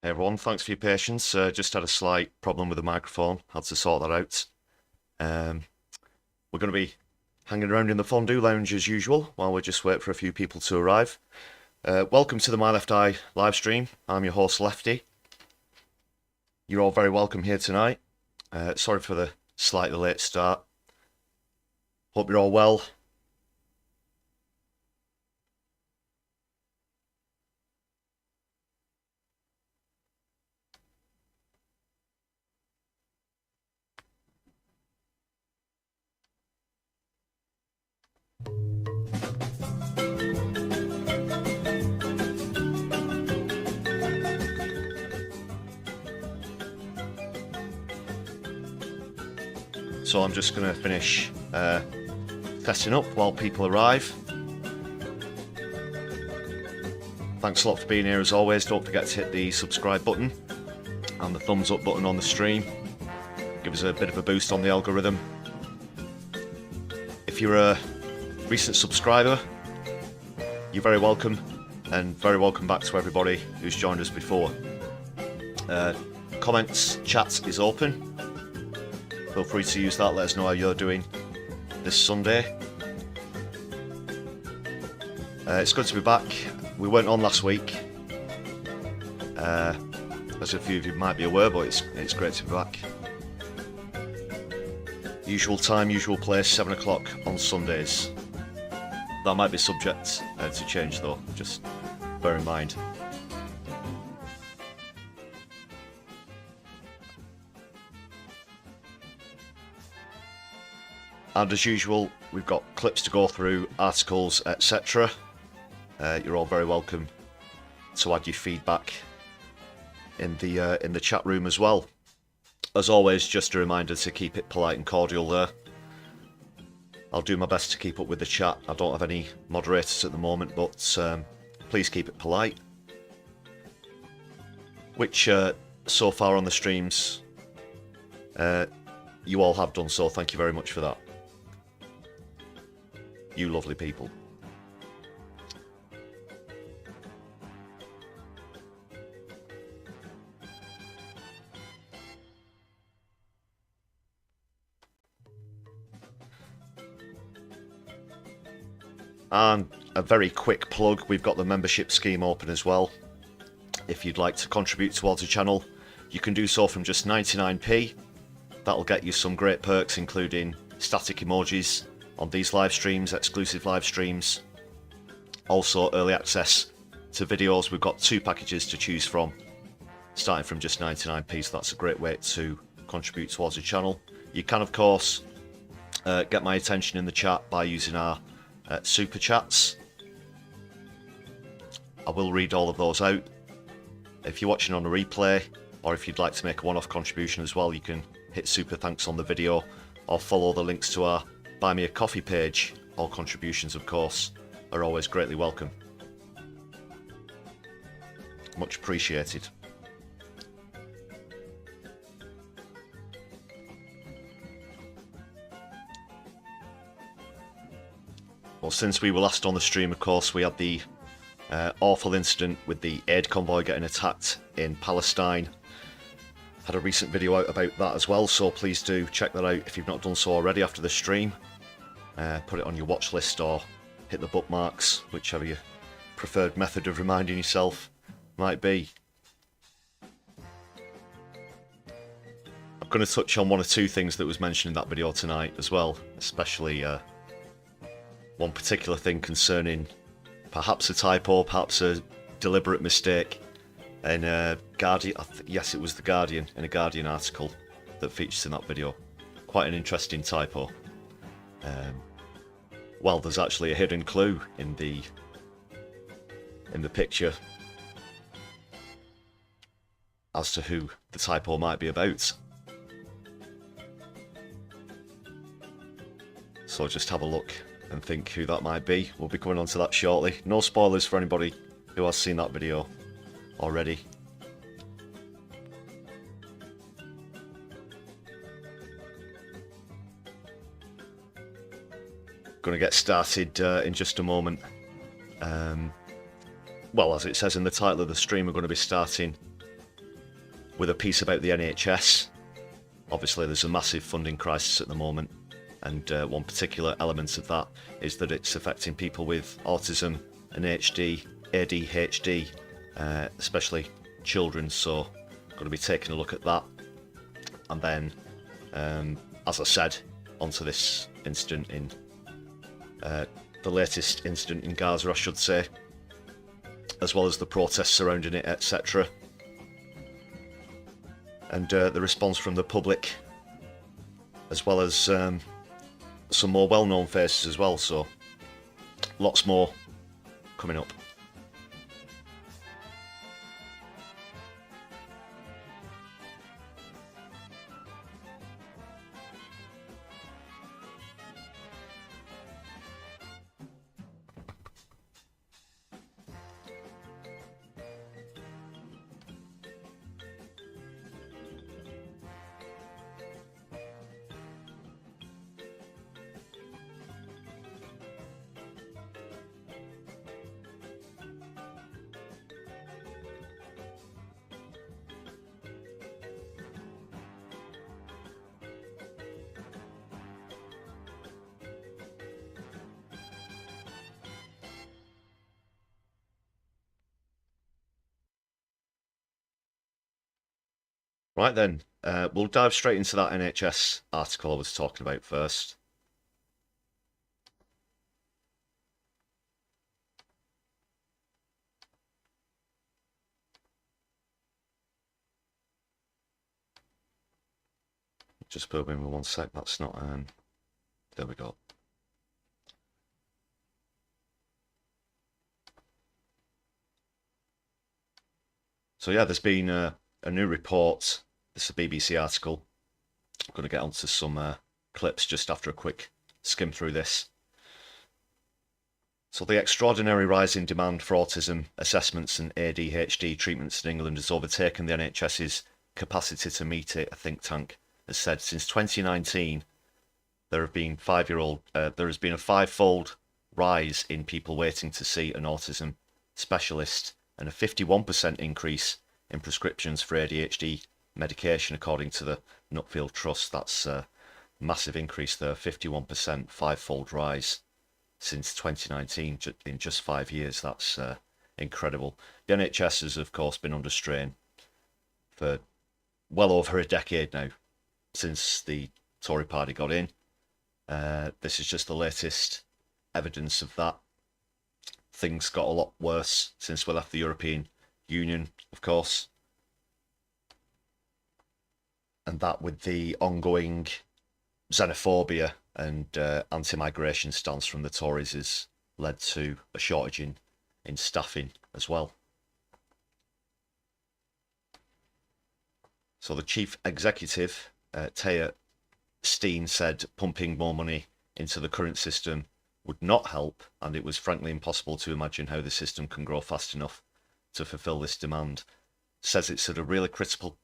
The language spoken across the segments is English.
Hey everyone, thanks for your patience. Just had a slight problem with the microphone, had to sort that out. We're going to be hanging around in the fondue lounge as usual while we just wait for a few people to arrive. Welcome to the My Left Eye live stream. I'm your host Lefty. You're all very welcome here tonight. Sorry for the slightly late start. Hope you're all well. So I'm just going to finish setting up while people arrive. Thanks a lot for being here as always. Don't forget to hit the subscribe button and the thumbs up button on the stream. Give us a bit of a boost on the algorithm. If you're a recent subscriber, you're very welcome, and very welcome back to everybody who's joined us before. Comments, chat is open. Feel free to use that, let us know how you're doing this Sunday. It's good to be back. We weren't on last week, as a few of you might be aware, but it's great to be back. Usual time, usual place, 7 o'clock on Sundays. That might be subject to change though, just bear in mind. And as usual, we've got clips to go through, articles, etc. You're all very welcome to add your feedback in the chat room as well. As always, just a reminder to keep it polite and cordial there. I'll do my best to keep up with the chat. I don't have any moderators at the moment, but please keep it polite. Which so far on the streams, you all have done so. Thank you very much for that. You lovely people. And a very quick plug, we've got the membership scheme open as well. If you'd like to contribute towards the channel, you can do so from just 99p. That'll get you some great perks, including static emojis on these live streams, exclusive live streams. Also early access to videos. We've got 2 packages to choose from, starting from just 99p, so that's a great way to contribute towards the channel. You can, of course, get my attention in the chat by using our super chats. I will read all of those out. If you're watching on a replay, or if you'd like to make a one-off contribution as well, you can hit super thanks on the video, or follow the links to our Buy Me a Coffee page. All contributions, of course, are always greatly welcome. Much appreciated. Well, since we were last on the stream, of course, we had the awful incident with the aid convoy getting attacked in Palestine. Had a recent video out about that as well, so please do check that out if you've not done so already after the stream. Put it on your watch list or hit the bookmarks, whichever your preferred method of reminding yourself might be. I'm going to touch on 1 or 2 things that was mentioned in that video tonight as well, especially one particular thing concerning perhaps a typo, perhaps a deliberate mistake in Guardian. Yes, it was the Guardian, in a Guardian article that features in that video. Quite an interesting typo. Well, there's actually a hidden clue in the picture as to who the typo might be about. So just have a look and think who that might be. We'll be coming on to that shortly. No spoilers for anybody who has seen that video already. Going to get started in just a moment. Well, as it says in the title of the stream, we're going to be starting with a piece about the NHS. Obviously there's a massive funding crisis at the moment, and one particular element of that is that it's affecting people with autism and ADHD, especially children, so going to be taking a look at that. And then, as I said, onto this incident in the latest incident in Gaza, I should say, as well as the protests surrounding it, etc. And the response from the public, as well as some more well-known faces as well, so lots more coming up. Right then, we'll dive straight into that NHS article I was talking about first. Just bear with me 1 sec, that's not, there we go. So yeah, there's been a new report. This is a BBC article. I'm going to get onto some clips just after a quick skim through this. So the extraordinary rise in demand for autism assessments and ADHD treatments in England has overtaken the NHS's capacity to meet it, a think tank has said. Since 2019, there has been a five-fold rise in people waiting to see an autism specialist, and a 51% increase in prescriptions for ADHD medication, according to the Nuffield Trust. That's a massive increase there, 51%, five-fold rise since 2019, in just 5 years. That's incredible. The NHS has, of course, been under strain for well over a decade now, since the Tory party got in. This is just the latest evidence of that. Things got a lot worse since we left the European Union, of course. And that, with the ongoing xenophobia and anti-migration stance from the Tories, has led to a shortage in staffing as well. So the chief executive, Taya Steen, said pumping more money into the current system would not help, and it was frankly impossible to imagine how the system can grow fast enough to fulfil this demand. Says it's at a really critical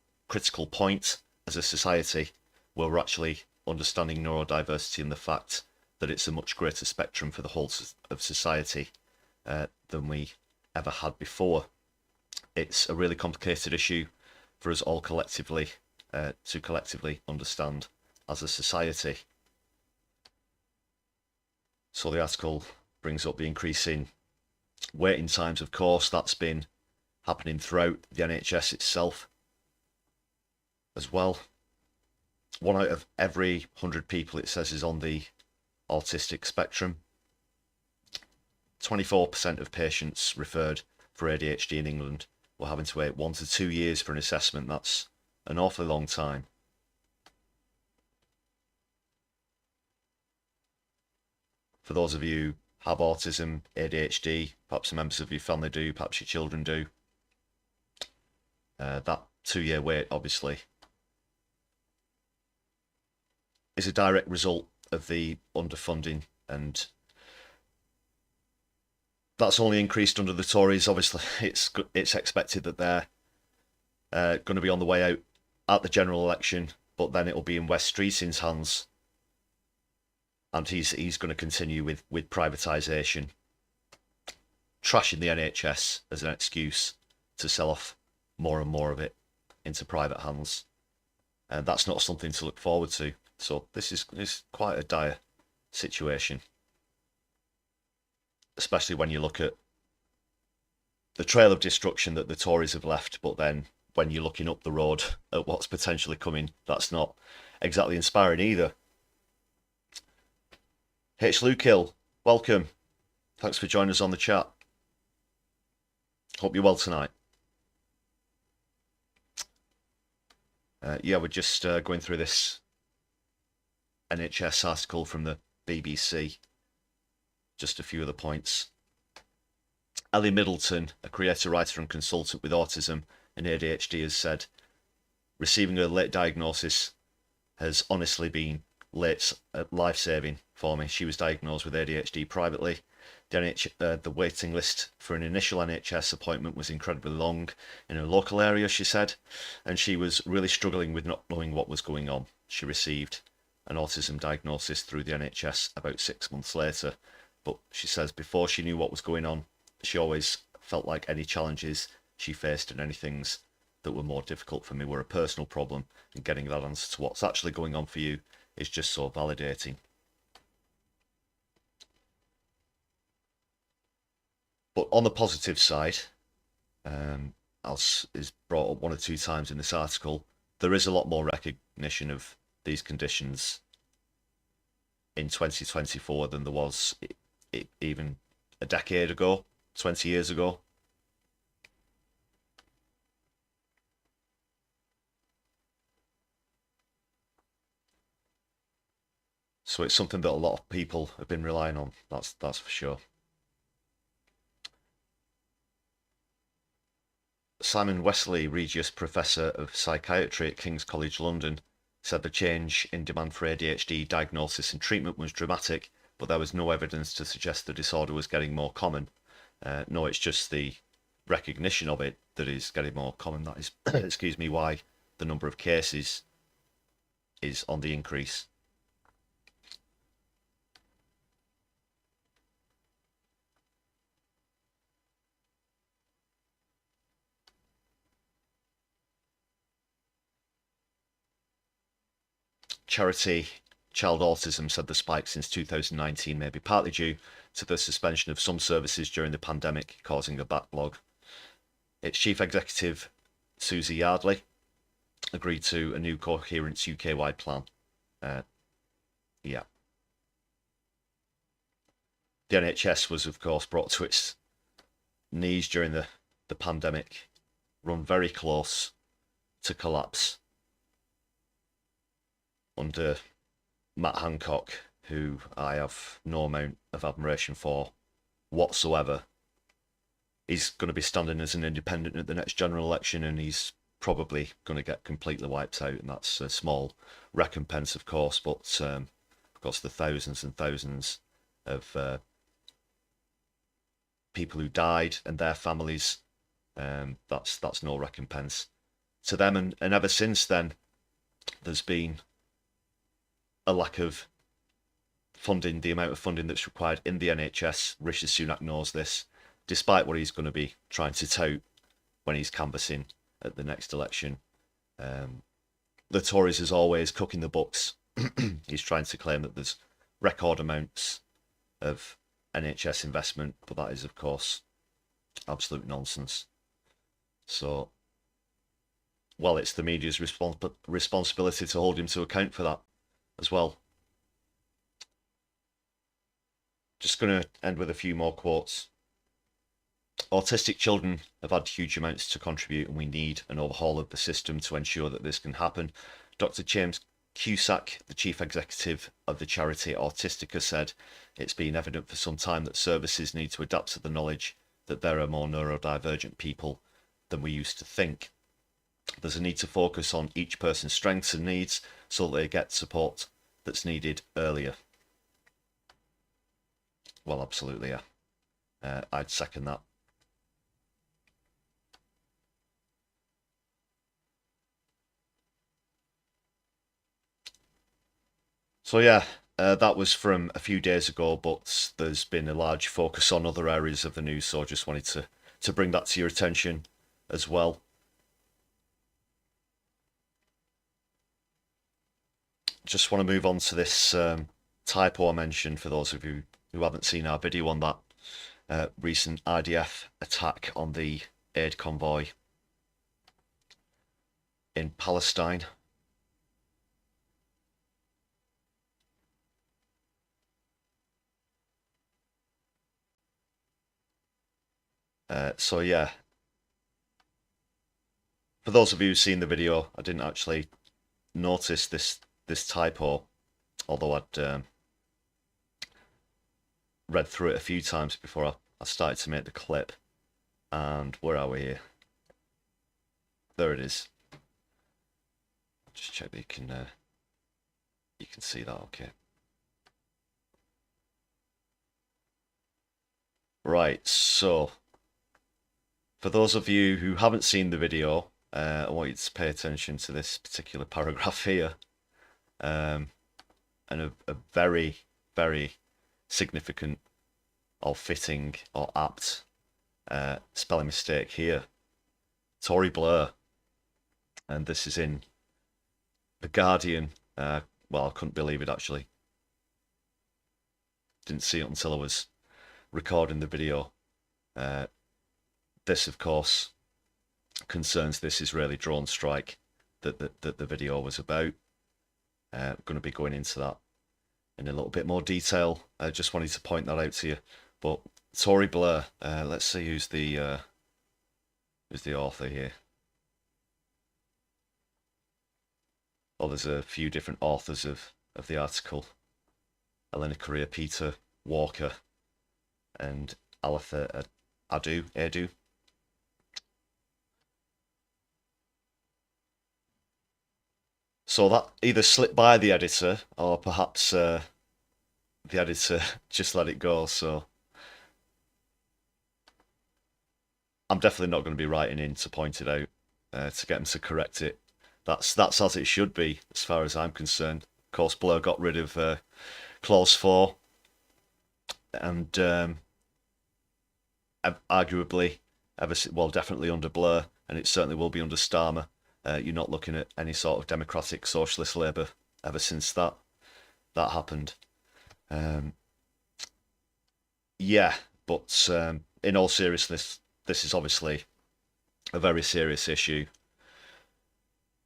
point as a society where we're actually understanding neurodiversity and the fact that it's a much greater spectrum for the whole of society than we ever had before. It's a really complicated issue for us all collectively to collectively understand as a society. So the article brings up the increase in waiting times. Of course, that's been happening throughout the NHS itself as well. 1 out of every 100 people, it says, is on the autistic spectrum. 24% of patients referred for ADHD in England were having to wait 1 to 2 years for an assessment. That's an awfully long time. For those of you who have autism, ADHD, perhaps members of your family do, perhaps your children do, that 2-year wait, obviously, is a direct result of the underfunding, and that's only increased under the Tories. Obviously, it's expected that they're going to be on the way out at the general election, but then it'll be in Wes Streeting's hands, and he's going to continue with privatisation, trashing the NHS as an excuse to sell off more and more of it into private hands. And that's not something to look forward to. So this is quite a dire situation, especially when you look at the trail of destruction that the Tories have left, but then when you're looking up the road at what's potentially coming, that's not exactly inspiring either. H. Lukill, welcome. Thanks for joining us on the chat. Hope you're well tonight. Yeah, we're just going through this NHS article from the BBC. Just a few of the points. Ellie Middleton, a creator, writer and consultant with autism and ADHD, has said, receiving a late diagnosis has honestly been life-saving for me. She was diagnosed with ADHD privately. The waiting list for an initial NHS appointment was incredibly long in a local area, she said, and she was really struggling with not knowing what was going on. She received an autism diagnosis through the NHS about 6 months later, but she says before she knew what was going on, she always felt like any challenges she faced and any things that were more difficult for me were a personal problem, and getting that answer to what's actually going on for you is just so validating. But on the positive side, as is brought up one or two times in this article, there is a lot more recognition of these conditions in 2024 than there was even a decade ago, 20 years ago. So it's something that a lot of people have been relying on, that's for sure. Simon Wesley, Regius Professor of Psychiatry at King's College London, said the change in demand for ADHD diagnosis and treatment was dramatic, but there was no evidence to suggest the disorder was getting more common. No, it's just the recognition of it that is getting more common. That is, excuse me, why the number of cases is on the increase. Charity Child Autism said the spike since 2019 may be partly due to the suspension of some services during the pandemic, causing a backlog. Its chief executive, Susie Yardley, agreed to a new Coherence UK-wide plan. Yeah. The NHS was, of course, brought to its knees during the pandemic, run very close to collapse under Matt Hancock, who I have no amount of admiration for whatsoever. He's going to be standing as an independent at the next general election, and he's probably going to get completely wiped out, and that's a small recompense, of course, but of course the thousands and thousands of people who died and their families, that's no recompense to them. And ever since then, there's been a lack of funding, the amount of funding that's required in the NHS. Rishi Sunak knows this, despite what he's going to be trying to tout when he's canvassing at the next election. The Tories, as always, cooking the books. He's trying to claim that there's record amounts of NHS investment, but that is, of course, absolute nonsense. So, well, it's the media's responsibility to hold him to account for that as well. Just going to end with a few more quotes. Autistic children have had huge amounts to contribute, and we need an overhaul of the system to ensure that this can happen. Dr. James Cusack, the chief executive of the charity Autistica, said it's been evident for some time that services need to adapt to the knowledge that there are more neurodivergent people than we used to think. There's a need to focus on each person's strengths and needs so that they get support that's needed earlier. Well, absolutely, yeah. I'd second that. So yeah, that was from a few days ago, but there's been a large focus on other areas of the news, so I just wanted to bring that to your attention as well. just want to move on to this typo I mentioned for those of you who haven't seen our video on that recent IDF attack on the aid convoy in Palestine. So yeah, for those of you who've seen the video, I didn't actually notice this typo, although I'd read through it a few times before I started to make the clip. And where are we here? There it is. Just check that you can see that okay. Right, so for those of you who haven't seen the video, I want you to pay attention to this particular paragraph here, and a very, very significant or fitting or apt spelling mistake here. Tory Blair, and this is in The Guardian. Well, I couldn't believe it actually. Didn't see it until I was recording the video. This, of course, concerns this Israeli drone strike that the video was about. I'm going to be going into that in a little bit more detail. I just wanted to point that out to you. But Tory Blair, let's see who's the author here. Oh, there's a few different authors of the article. Elena Correa, Peter Walker, and Aletha Adu. So that either slipped by the editor, or perhaps the editor just let it go. So I'm definitely not going to be writing in to point it out, to get them to correct it. That's as it should be, as far as I'm concerned. Of course, Blair got rid of Clause 4, and arguably, definitely under Blair, and it certainly will be under Starmer. You're not looking at any sort of democratic socialist Labour ever since that happened. Yeah, but in all seriousness, this is obviously a very serious issue.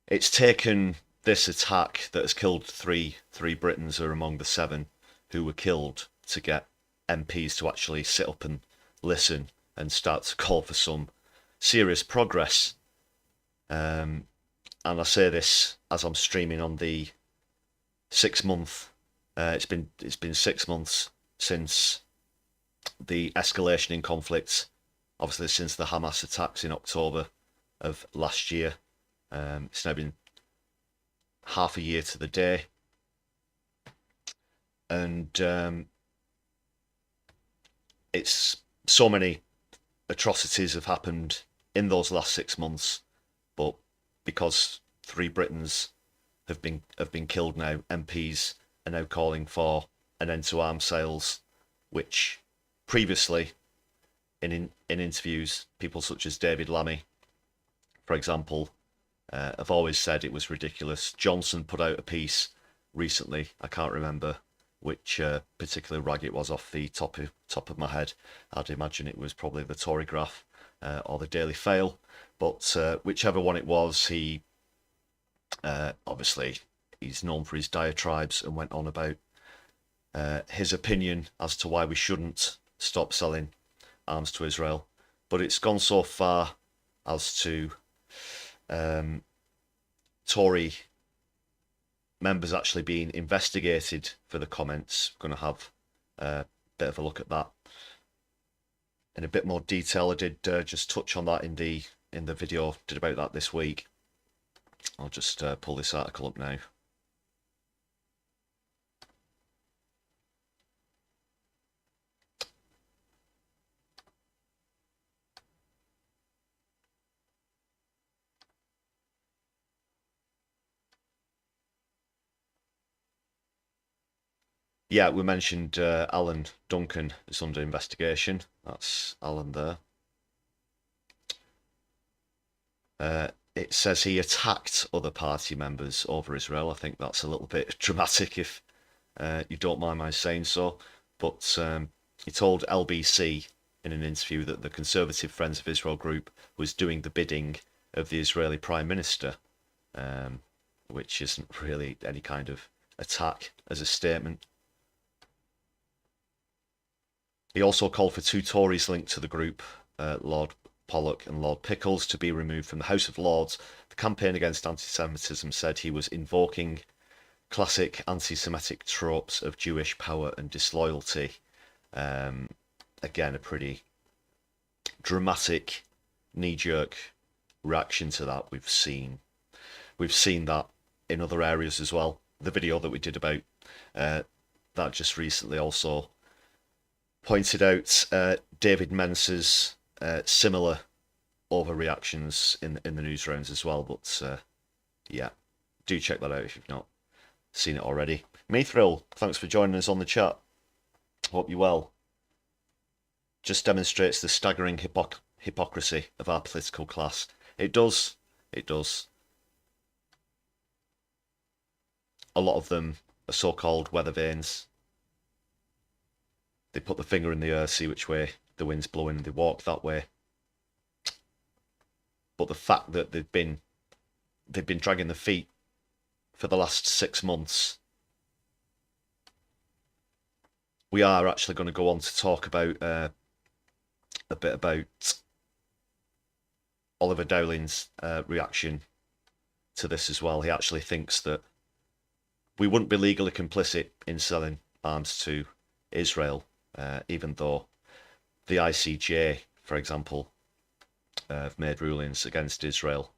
It's taken this attack that has killed three Britons are among the 7 who were killed to get MPs to actually sit up and listen and start to call for some serious progress. And I say this as I'm streaming on the 6-month. It's been 6 months since the escalation in conflict. Obviously, since the Hamas attacks in October of last year. It's now been half a year to the day, and it's so many atrocities have happened in those last 6 months, but because 3 Britons have been killed now, MPs are now calling for an end to arms sales, which previously in interviews, people such as David Lammy, for example, have always said it was ridiculous. Johnson put out a piece recently, I can't remember which particular rag it was off the top of my head. I'd imagine it was probably the Tory Graph or the Daily Fail, but whichever one it was, he obviously he's known for his diatribes and went on about his opinion as to why we shouldn't stop selling arms to Israel. But it's gone so far as to Tory members actually being investigated for the comments. We're going to have a bit of a look at that in a bit more detail. I did just touch on that in the video did about that this week. I'll just pull this article up now. Yeah, we mentioned Alan Duncan is under investigation. That's Alan there. it says he attacked other party members over Israel. I think that's a little bit dramatic, if you don't mind my saying so. But he told LBC in an interview that the Conservative Friends of Israel group was doing the bidding of the Israeli Prime Minister, which isn't really any kind of attack as a statement. He also called for two Tories linked to the group, Lord Pollock and Lord Pickles, to be removed from the House of Lords. The campaign against anti-Semitism said he was invoking classic anti-Semitic tropes of Jewish power and disloyalty. Again, a pretty dramatic, knee-jerk reaction to that. We've seen that in other areas as well. The video that we did about that just recently also pointed out David Mence's similar overreactions in the news rounds as well. But yeah, do check that out if you've not seen it already. Mithril, thanks for joining us on the chat. Hope you're well. Just demonstrates the staggering hypocrisy of our political class. It does. It does. A lot of them are so-called weather vanes. They put the finger in the air, see which way the wind's blowing, and they walk that way. But the fact that they've been dragging their feet for the last 6 months. We are actually going to go on to talk about a bit about Oliver Dowling's reaction to this as well. He actually thinks that we wouldn't be legally complicit in selling arms to Israel, even though the ICJ, for example, have made rulings against Israel.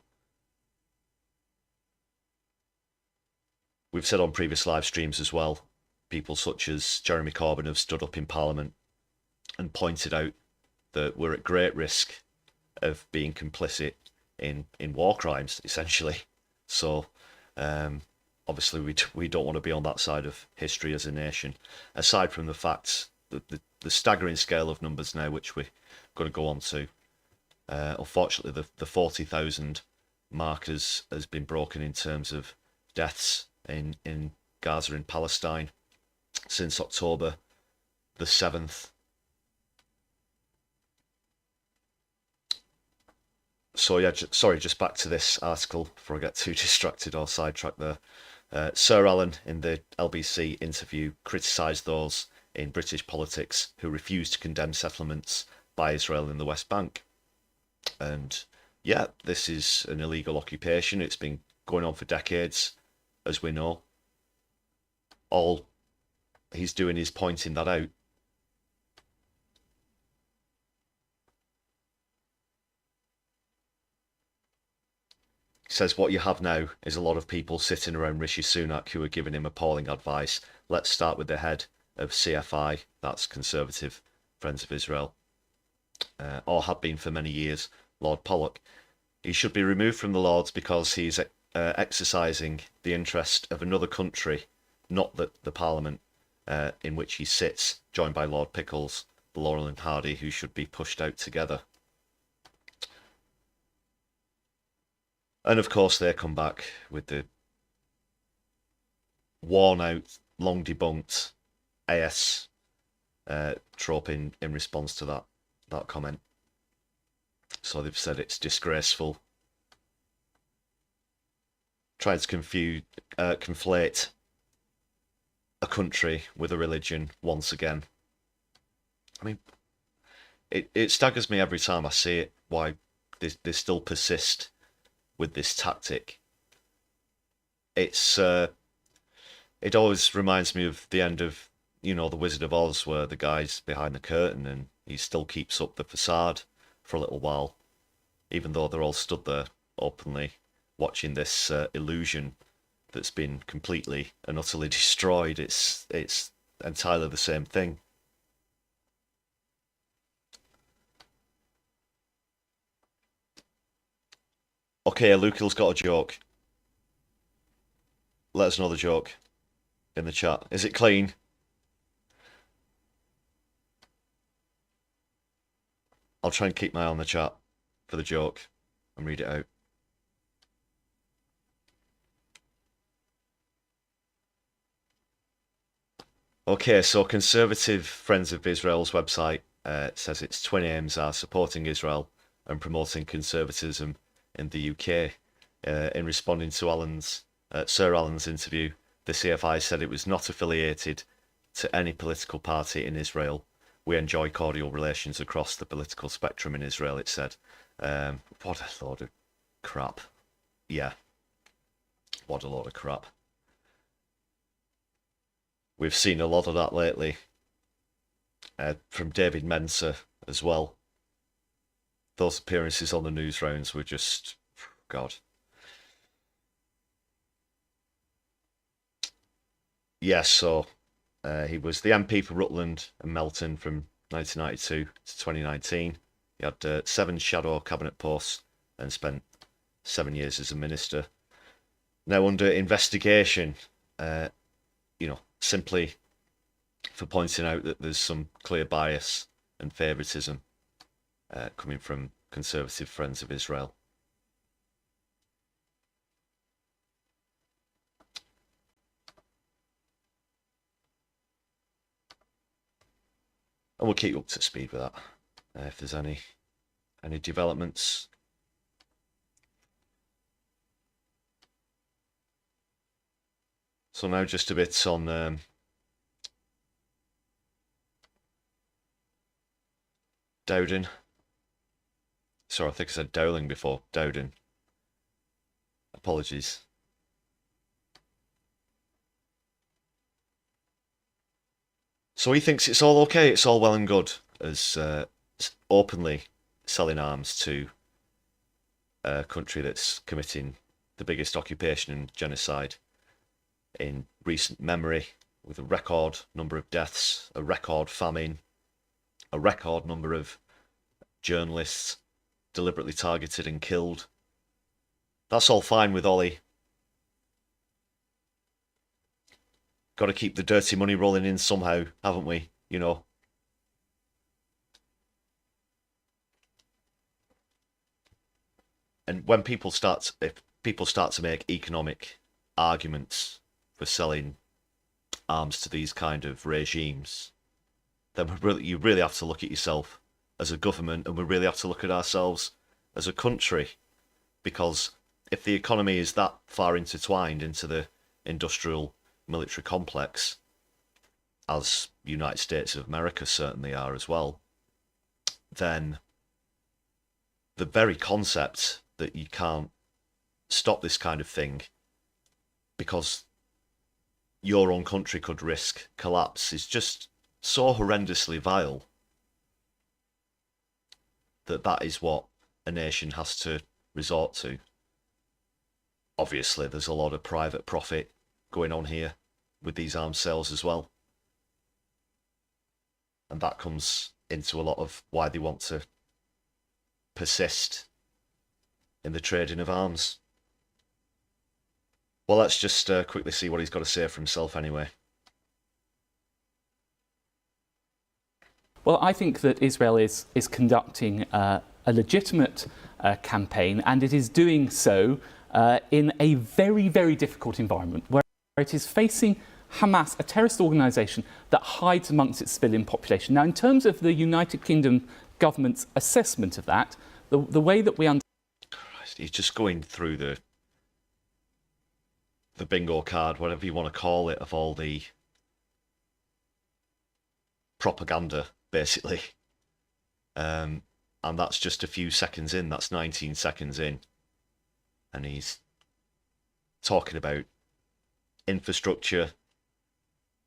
We've said on previous live streams as well, people such as Jeremy Corbyn have stood up in Parliament and pointed out that we're at great risk of being complicit in war crimes, essentially. So, obviously, we don't want to be on that side of history as a nation. Aside from the fact that the staggering scale of numbers now, which we're going to go on to, unfortunately, the 40,000 mark has been broken in terms of deaths in Gaza in Palestine since October the 7th. So yeah, sorry, just back to this article before I get too distracted or sidetracked there. Sir Alan, in the LBC interview, criticised those in British politics who refused to condemn settlements by Israel in the West Bank. And yeah, this is an illegal occupation. It's been going on for decades, as we know. All he's doing is pointing that out. He says what you have now is a lot of people sitting around Rishi Sunak who are giving him appalling advice. Let's start with the head of CFI, that's Conservative Friends of Israel, or had been for many years, Lord Pollock. He should be removed from the Lords because he's exercising the interest of another country, not the Parliament in which he sits, joined by Lord Pickles, Laurel and Hardy, who should be pushed out together. And of course they come back with the worn out, long debunked AS trope in response to that comment. So they've said it's disgraceful. Trying to conflate a country with a religion once again. I mean, it staggers me every time I see it, why they still persist with this tactic. It's it always reminds me of the end of, you know, The Wizard of Oz, where the guy's behind the curtain and he still keeps up the facade for a little while, even though they're all stood there openly watching this illusion that's been completely and utterly destroyed. It's entirely the same thing. Okay, Lukel's got a joke. Let us know the joke in the chat. Is it clean? I'll try and keep my eye on the chat for the joke and read it out. Okay, so Conservative Friends of Israel's website says its twin aims are supporting Israel and promoting conservatism in the UK. In responding to Sir Alan's interview, the CFI said it was not affiliated to any political party in Israel. We enjoy cordial relations across the political spectrum in Israel, it said. What a load of crap. Yeah. What a load of crap. We've seen a lot of that lately. From David Mensa as well. Those appearances on the news rounds were just... God. Yes, so he was the MP for Rutland and Melton from 1992 to 2019. He had 7 shadow cabinet posts and spent 7 years as a minister. Now under investigation, simply for pointing out that there's some clear bias and favouritism coming from Conservative Friends of Israel. And we'll keep you up to speed with that if there's any developments. So now just a bit on Dowding. Sorry, I think I said Dowling before. Dowding. Apologies. So he thinks it's all okay, it's all well and good, as openly selling arms to a country that's committing the biggest occupation and genocide in recent memory, with a record number of deaths, a record famine, a record number of journalists deliberately targeted and killed. That's all fine with Ollie. Got to keep the dirty money rolling in somehow, haven't we? You know. And when if people start to make economic arguments for selling arms to these kind of regimes, then you really have to look at yourself as a government, and we really have to look at ourselves as a country, because if the economy is that far intertwined into the industrial military complex, as United States of America certainly are as well, then the very concept that you can't stop this kind of thing because your own country could risk collapse is just so horrendously vile that is what a nation has to resort to. Obviously, there's a lot of private profit going on here with these arms sales as well. And that comes into a lot of why they want to persist in the trading of arms. Well, let's just quickly see what he's got to say for himself anyway. Well, I think that Israel is conducting a legitimate campaign, and it is doing so in a very, very difficult environment where it is facing Hamas, a terrorist organisation that hides amongst its civilian population. Now, in terms of the United Kingdom government's assessment of that, the way that we Christ, he's just going through the bingo card, whatever you want to call it, of all the propaganda, basically. And that's just a few seconds in, that's 19 seconds in. And he's talking about infrastructure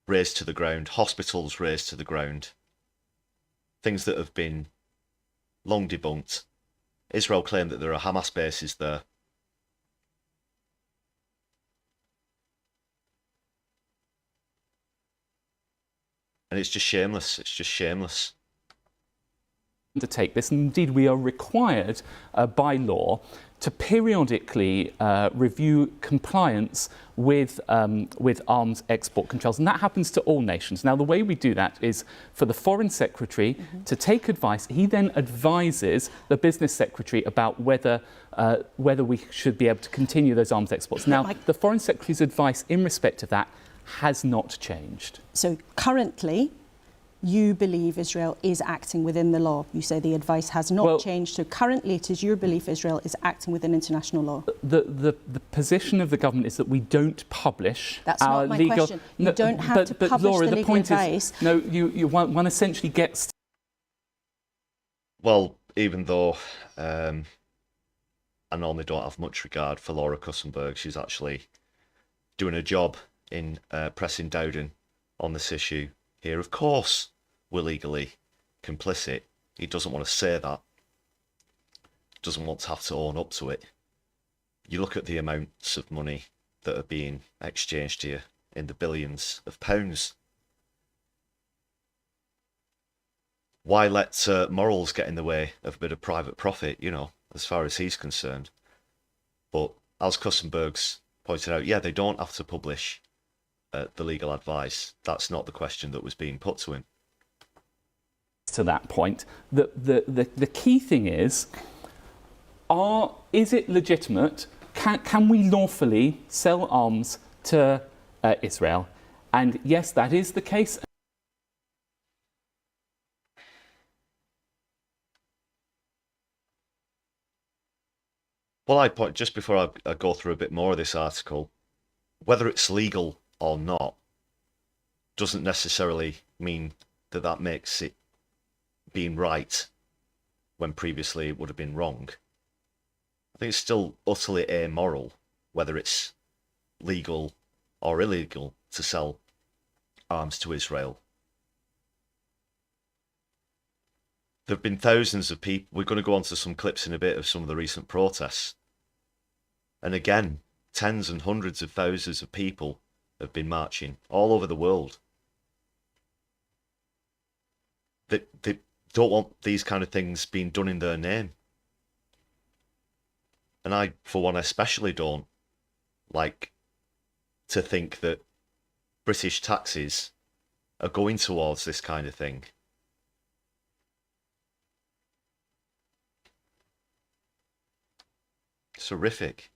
razed to the ground, hospitals razed to the ground, things that have been long debunked. Israel claimed that there are Hamas bases there. And it's just shameless. It's just shameless. Undertake this, and indeed we are required by law to periodically review compliance with arms export controls, and that happens to all nations. Now, the way we do that is for the Foreign Secretary to take advice. He then advises the Business Secretary about whether we should be able to continue those arms exports. Now, the Foreign Secretary's advice in respect of that has not changed. So currently, you believe Israel is acting within the law. You say the advice has not changed. So currently, it is your belief Israel is acting within international law. The position of the government is that we don't publish That's our not my legal... question. You don't have to publish Laura, the legal point advice. Is, no, one essentially gets... Well, even though I normally don't have much regard for Laura Kussenberg, she's actually doing a job in pressing Dowden on this issue here. Of course, we're legally complicit. He doesn't want to say that. Doesn't want to have to own up to it. You look at the amounts of money that are being exchanged here in the billions of pounds. Why let morals get in the way of a bit of private profit, you know, as far as he's concerned? But as Kussenberg's pointed out, yeah, they don't have to publish the legal advice. That's not the question that was being put to him. To that point, the key thing is it legitimate? Can we lawfully sell arms to Israel? And yes, that is the case. Well, I'd point, just before I go through a bit more of this article, whether it's legal or not doesn't necessarily mean that that makes it being right when previously it would have been wrong. I think it's still utterly amoral whether it's legal or illegal to sell arms to Israel. There have been thousands of people. We're going to go on to some clips in a bit of some of the recent protests. And again, tens and hundreds of thousands of people have been marching all over the world. They don't want these kind of things being done in their name. And I, for one, especially don't like to think that British taxes are going towards this kind of thing. It's horrific.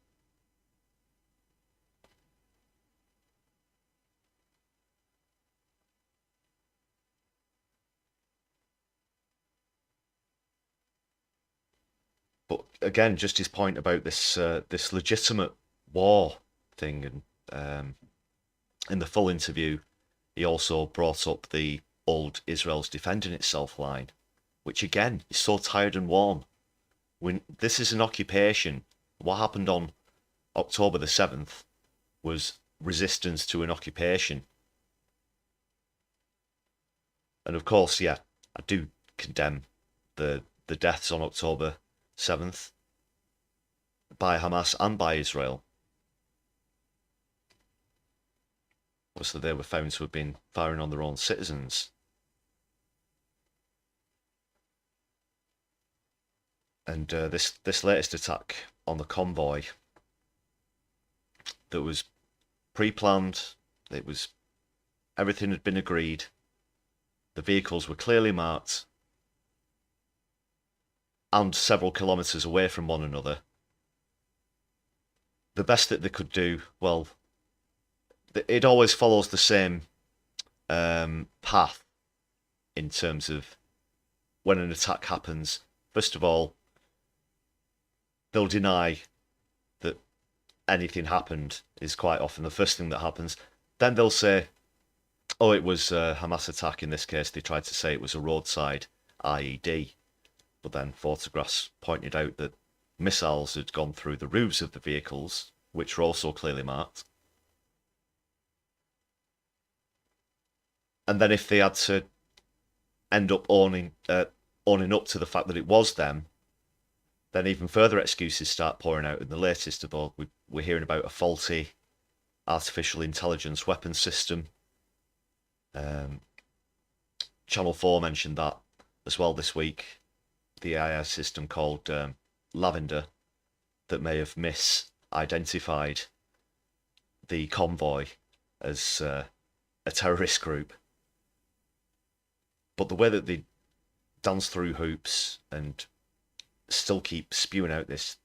But again, just his point about this this legitimate war thing, and in the full interview, he also brought up the old Israel's defending itself line, which again is so tired and worn. When this is an occupation, what happened on October the 7th was resistance to an occupation. And of course, yeah, I do condemn the deaths on October 7th by Hamas and by Israel. Obviously, they were found to have been firing on their own citizens. And this latest attack on the convoy that was pre-planned, everything had been agreed. The vehicles were clearly marked and several kilometres away from one another. The best that they could do, well, it always follows the same path in terms of when an attack happens. First of all, they'll deny that anything happened, is quite often the first thing that happens. Then they'll say, oh, it was a Hamas attack. In this case, they tried to say it was a roadside IED. But then photographs pointed out that missiles had gone through the roofs of the vehicles, which were also clearly marked. And then if they had to end up owning up to the fact that it was them, then even further excuses start pouring out. In the latest of all, we're hearing about a faulty artificial intelligence weapons system. Channel 4 mentioned that as well this week. The AI system called Lavender that may have misidentified the convoy as a terrorist group. But the way that they dance through hoops and still keep spewing out this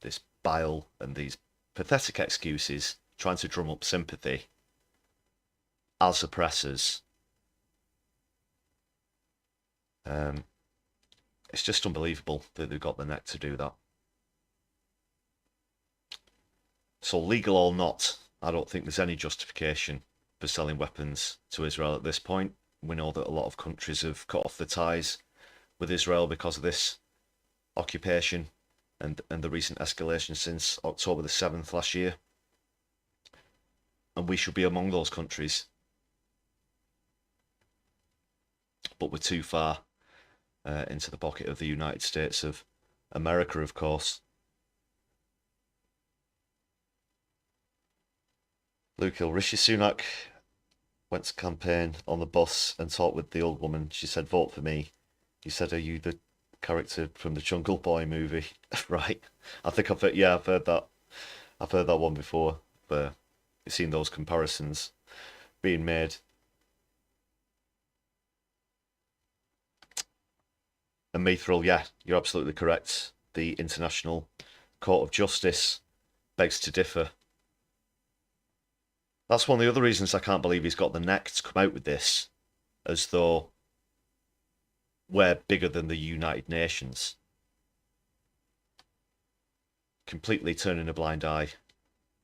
bile and these pathetic excuses, trying to drum up sympathy, as oppressors. It's just unbelievable that they've got the neck to do that. So legal or not, I don't think there's any justification for selling weapons to Israel at this point. We know that a lot of countries have cut off the ties with Israel because of this occupation and the recent escalation since October the 7th last year. And we should be among those countries. But we're too far into the pocket of the United States of America, of course. Luke Hill, Rishi Sunak went to campaign on the bus and talked with the old woman. She said, "Vote for me." He said, "Are you the character from the Jungle Boy movie?" Right. I think I've heard that. I've heard that one before. But you've seen those comparisons being made. And Mithril, yeah, you're absolutely correct. The International Court of Justice begs to differ. That's one of the other reasons I can't believe he's got the neck to come out with this, as though we're bigger than the United Nations. Completely turning a blind eye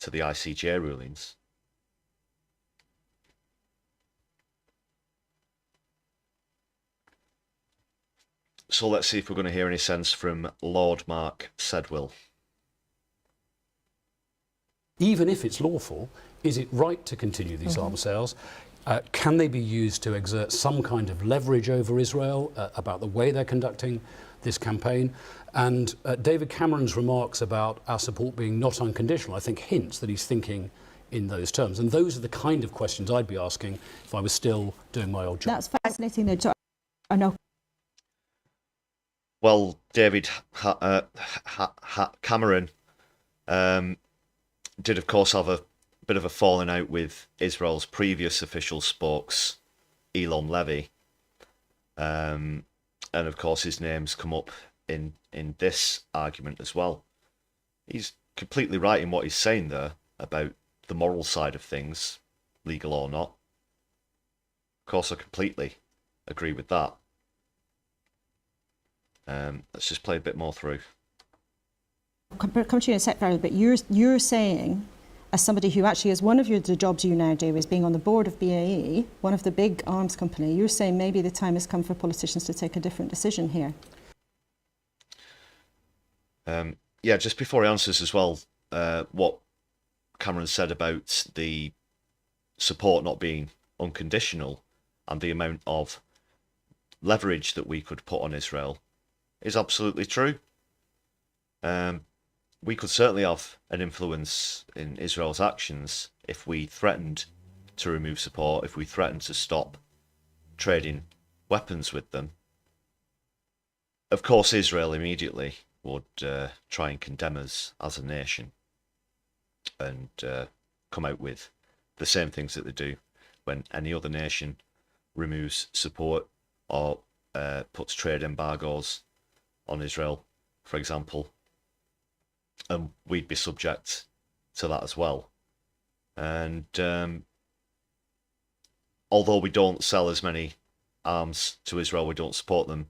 to the ICJ rulings. So let's see if we're going to hear any sense from Lord Mark Sedwill. Even if it's lawful, is it right to continue these arms sales? Can they be used to exert some kind of leverage over Israel about the way they're conducting this campaign? And David Cameron's remarks about our support being not unconditional, I think, hints that he's thinking in those terms. And those are the kind of questions I'd be asking if I was still doing my old job. That's fascinating, though. I know. Well, David Cameron did, of course, have a bit of a falling out with Israel's previous official spokes, Elon Levy. And, of course, his name's come up in this argument as well. He's completely right in what he's saying there about the moral side of things, legal or not. Of course, I completely agree with that. Let's just play a bit more through. Come to you in a sec, Farrell, but you're saying, as somebody who actually is one of the jobs you now do is being on the board of BAE, one of the big arms company, you're saying maybe the time has come for politicians to take a different decision here. Yeah, just before he answers as well, what Cameron said about the support not being unconditional and the amount of leverage that we could put on Israel is absolutely true. We could certainly have an influence in Israel's actions if we threatened to remove support, if we threatened to stop trading weapons with them. Of course, Israel immediately would try and condemn us as a nation and come out with the same things that they do when any other nation removes support or puts trade embargoes on Israel, for example. And we'd be subject to that as well. And although we don't sell as many arms to Israel, we don't support them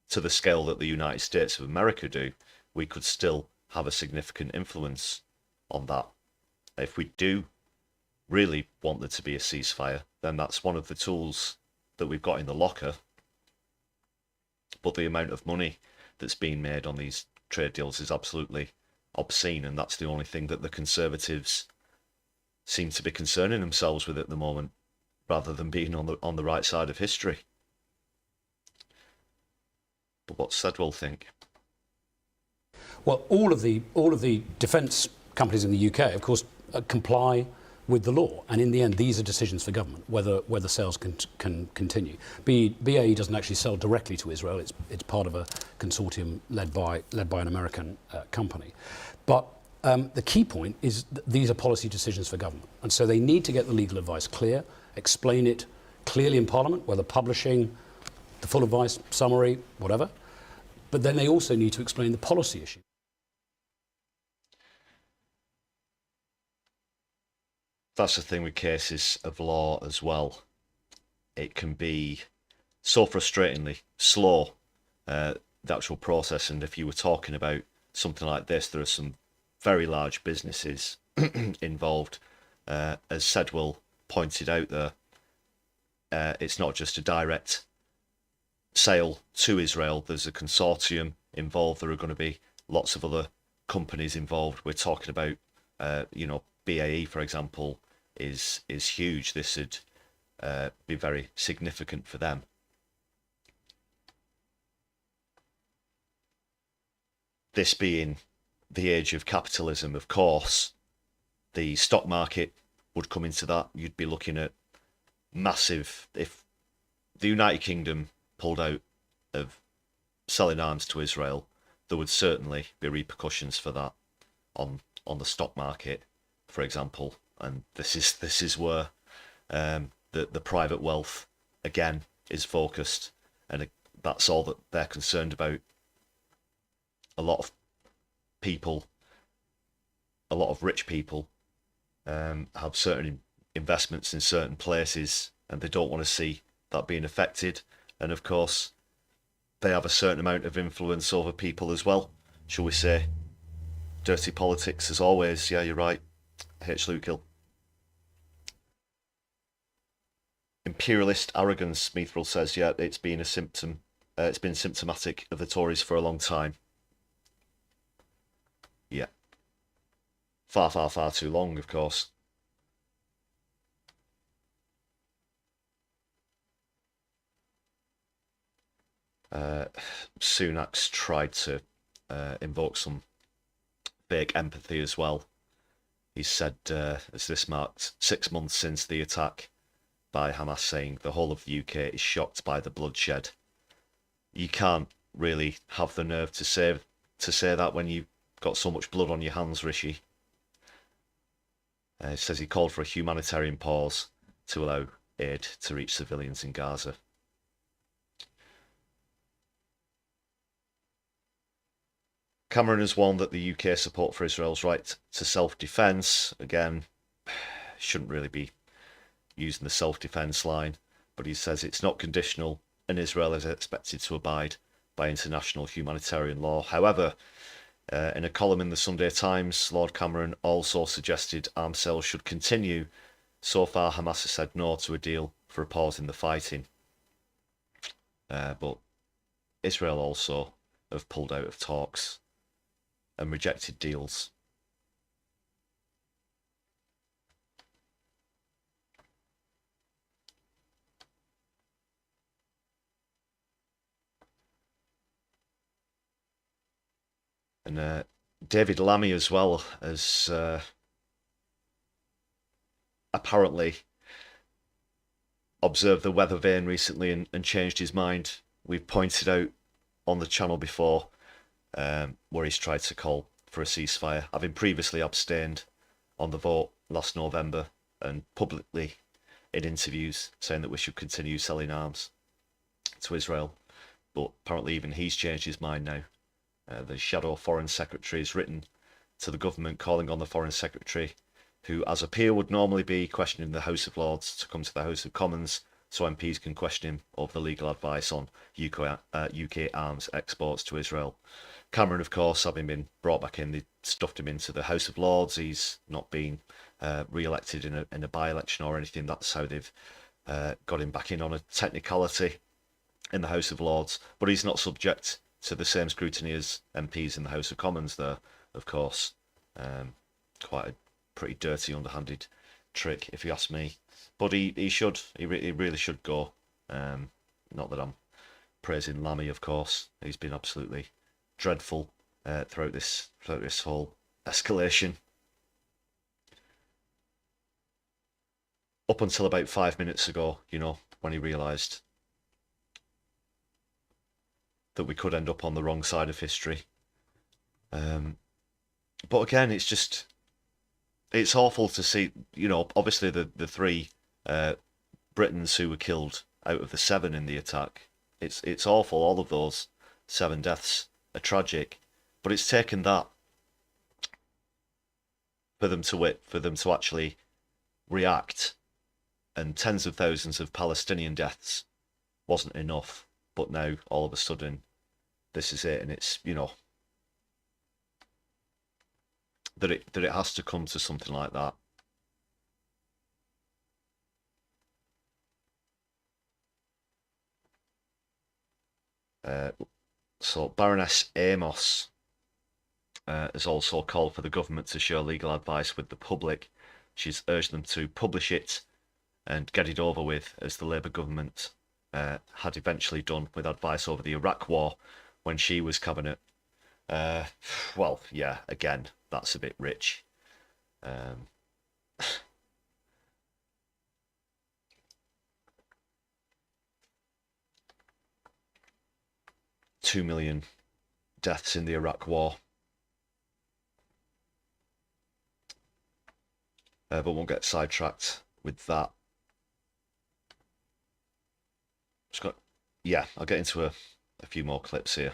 to the scale that the United States of America do, we could still have a significant influence on that. If we do really want there to be a ceasefire, then that's one of the tools that we've got in the locker. But the amount of money that's being made on these trade deals is absolutely obscene, and that's the only thing that the Conservatives seem to be concerning themselves with at the moment, rather than being on the right side of history. But what's Sedwill think? Well, all of the defence companies in the UK, of course, comply with the law, and in the end, these are decisions for government whether sales can continue. BAE doesn't actually sell directly to Israel; it's part of a consortium led by an American company. But the key point is that these are policy decisions for government, and so they need to get the legal advice clear, explain it clearly in Parliament, whether publishing the full advice, summary, whatever. But then they also need to explain the policy issue. that's the thing with cases of law as well. It can be so frustratingly slow, the actual process. And if you were talking about something like this, there are some very large businesses involved. As Sedwell pointed out there, it's not just a direct sale to Israel. There's a consortium involved. There are going to be lots of other companies involved. We're talking about, BAE, for example, is huge. This would be very significant for them. This being the age of capitalism, of course, the stock market would come into that. You'd be looking at massive, if the United Kingdom pulled out of selling arms to Israel, there would certainly be repercussions for that on the stock market, for example. And this is where the private wealth again is focused, and that's all that they're concerned about. A lot of people, a lot of rich people, have certain investments in certain places, and they don't want to see that being affected. And of course, they have a certain amount of influence over people as well, shall we say. Dirty politics as always. Yeah, you're right. H. Lukill. Imperialist arrogance, Mithril says. Yeah, it's been a symptom. It's been symptomatic of the Tories for a long time. Yeah. Far, far, far too long, of course. Sunak's tried to invoke some fake empathy as well. He said, as this marked 6 months since the attack by Hamas, saying the whole of the UK is shocked by the bloodshed. You can't really have the nerve to say that when you've got so much blood on your hands, Rishi. He says he called for a humanitarian pause to allow aid to reach civilians in Gaza. Cameron has warned that the UK support for Israel's right to self-defence. Again, shouldn't really be using the self-defence line, but he says it's not conditional and Israel is expected to abide by international humanitarian law. However, in a column in the Sunday Times, Lord Cameron also suggested arms sales should continue. So far, Hamas has said no to a deal for a pause in the fighting. But Israel also have pulled out of talks and rejected deals. And David Lammy as well has apparently observed the weather vane recently and changed his mind. We've pointed out on the channel before where he's tried to call for a ceasefire, having previously abstained on the vote last November and publicly in interviews saying that we should continue selling arms to Israel. But apparently even he's changed his mind now. The Shadow Foreign Secretary has written to the government calling on the Foreign Secretary, who as a peer would normally be questioning the House of Lords, to come to the House of Commons so MPs can question him over the legal advice on UK arms exports to Israel. Cameron, of course, having been brought back in, they stuffed him into the House of Lords. He's not been re-elected in a by-election or anything. That's how they've got him back in on a technicality in the House of Lords. But he's not subject to the same scrutiny as MPs in the House of Commons there, of course. Quite a pretty dirty, underhanded trick, if you ask me. But he really should go. Not that I'm praising Lammy, of course. He's been absolutely dreadful throughout this whole escalation. Up until about 5 minutes ago, when he realised that we could end up on the wrong side of history. But again, it's awful to see, obviously the three Britons who were killed out of the 7 in the attack. It's awful. All of those 7 deaths are tragic, but it's taken that for them to actually react, and tens of thousands of Palestinian deaths wasn't enough. But now, all of a sudden, this is it, and it's, you know, that it has to come to something like that. So Baroness Amos has also called for the government to share legal advice with the public. She's urged them to publish it and get it over with, as the Labour government had eventually done with advice over the Iraq war when she was cabinet. Well, yeah, again, that's a bit rich. 2 million deaths in the Iraq war. But won't get sidetracked with that. Yeah, I'll get into a few more clips here.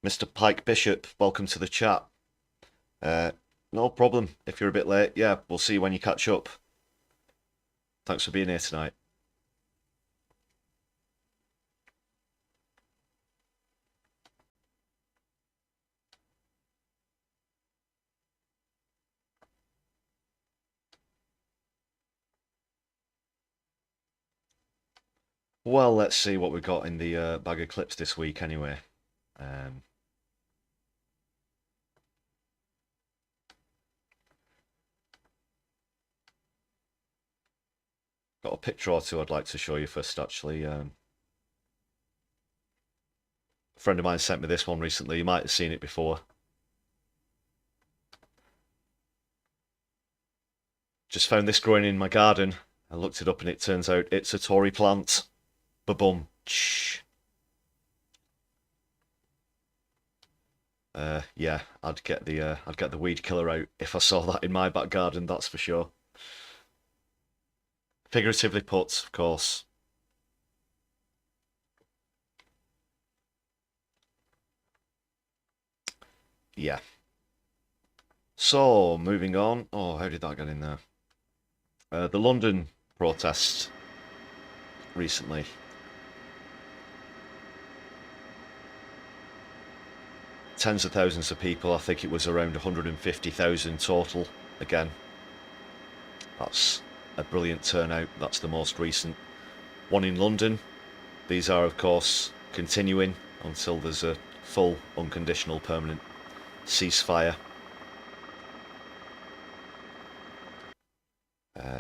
Mr. Pike Bishop, welcome to the chat. No problem if you're a bit late. Yeah, we'll see you when you catch up. Thanks for being here tonight. Well, let's see what we got in the bag of clips this week anyway. Got a picture or two I'd like to show you first, actually. A friend of mine sent me this one recently. You might have seen it before. Just found this growing in my garden. I looked it up and it turns out it's a Tory plant. Ba-bum. Yeah, I'd get the weed killer out if I saw that in my back garden, that's for sure. Figuratively put, of course. Yeah. So, moving on. Oh, how did that get in there? The London protest recently. Tens of thousands of people. I think it was around 150,000 total. Again, that's a brilliant turnout. That's the most recent one in London. These are, of course, continuing until there's a full, unconditional, permanent ceasefire.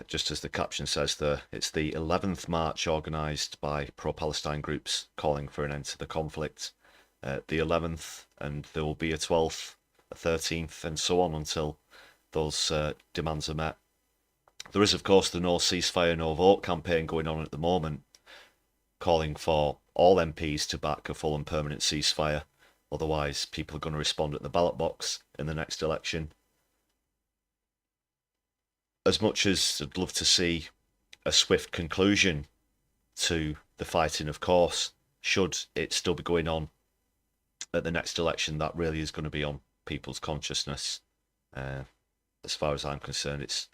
Just as the caption says there, it's the 11th march organised by pro-Palestine groups calling for an end to the conflict. The 11th, and there will be a 12th, a 13th, and so on until those demands are met. There is, of course, the No Ceasefire, No Vote campaign going on at the moment, calling for all MPs to back a full and permanent ceasefire. Otherwise, people are going to respond at the ballot box in the next election. As much as I'd love to see a swift conclusion to the fighting, of course, should it still be going on at the next election, that really is going to be on people's consciousness. As far as I'm concerned, it's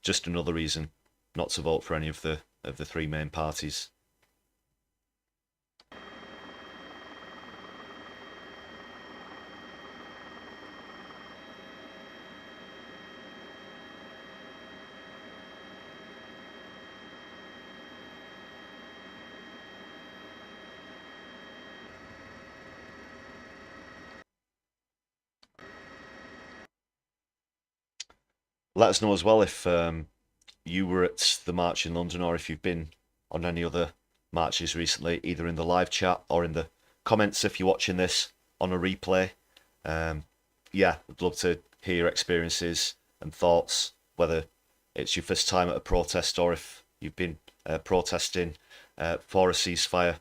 just another reason not to vote for any of the three main parties. Let us know as well if you were at the march in London, or if you've been on any other marches recently, either in the live chat or in the comments if you're watching this on a replay. Yeah, I'd love to hear your experiences and thoughts, whether it's your first time at a protest or if you've been protesting for a ceasefire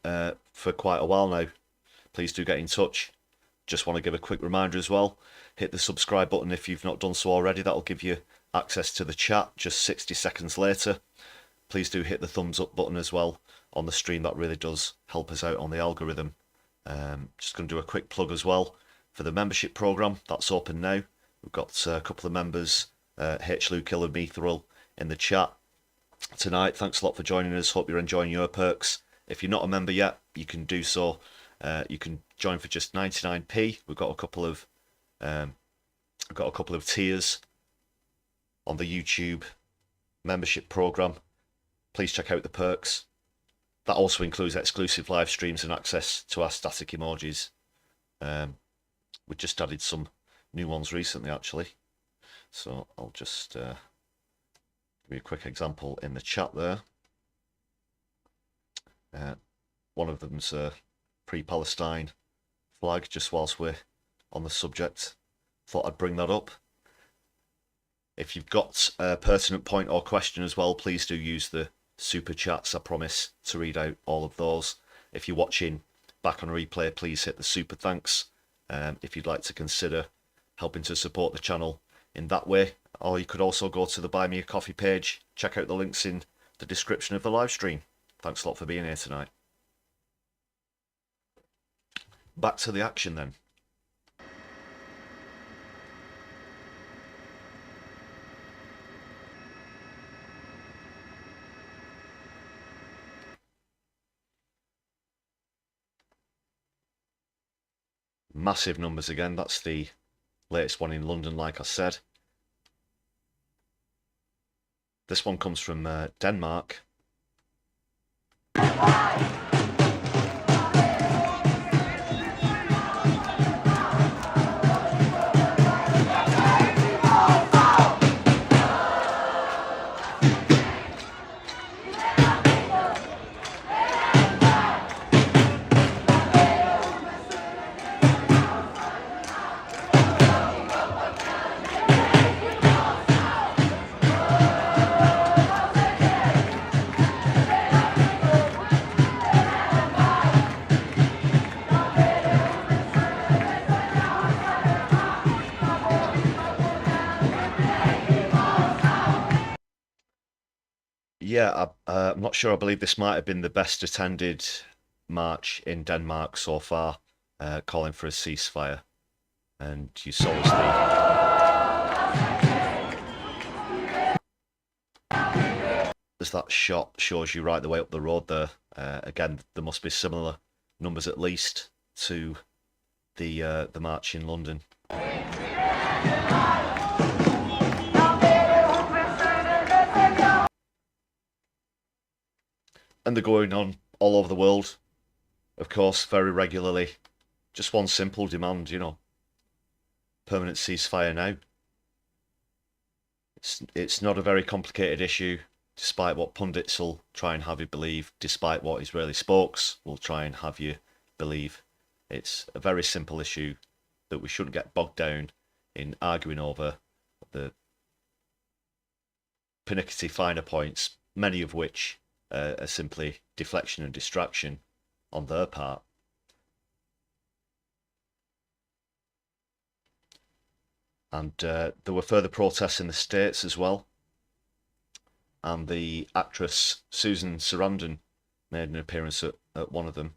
for quite a while now. Please do get in touch. Just want to give a quick reminder as well. Hit the subscribe button if you've not done so already. That'll give you access to the chat just 60 seconds later. please do hit the thumbs up button as well on the stream. That really does help us out on the algorithm. Just going to do a quick plug as well for the membership program that's open now. We've got a couple of members, H. Luke Hill and Mithril, in the chat tonight. Thanks a lot for joining us. Hope you're enjoying your perks. If you're not a member yet, you can do so. You can join for just 99p. We've got a couple of tiers on the YouTube membership program. Please check out the perks. That also includes exclusive live streams and access to our static emojis. We just added some new ones recently, actually. So I'll just give you a quick example in the chat there. One of them's a pre-Palestine flag, just whilst we're on the subject. Thought I'd bring that up. If you've got a pertinent point or question as well, please do use the super chats. I promise to read out all of those. If you're watching back on replay, please hit the super thanks. If you'd like to consider helping to support the channel in that way, or you could also go to the Buy Me a Coffee page, check out the links in the description of the live stream. Thanks a lot for being here tonight. Back to the action then. Massive numbers again. That's the latest one in London, like I said. This one comes from Denmark. Yeah, I'm not sure. I believe this might have been the best attended march in Denmark so far, calling for a ceasefire. And you saw as that shot shows you right the way up the road there. Again, there must be similar numbers at least to the march in London. And they're going on all over the world, of course, very regularly. Just one simple demand, you know. Permanent ceasefire now. It's not a very complicated issue, despite what pundits will try and have you believe, despite what Israeli spokes will try and have you believe. It's a very simple issue that we shouldn't get bogged down in arguing over the pernickety finer points, many of which are simply deflection and distraction on their part. And there were further protests in the States as well. And the actress Susan Sarandon made an appearance at one of them.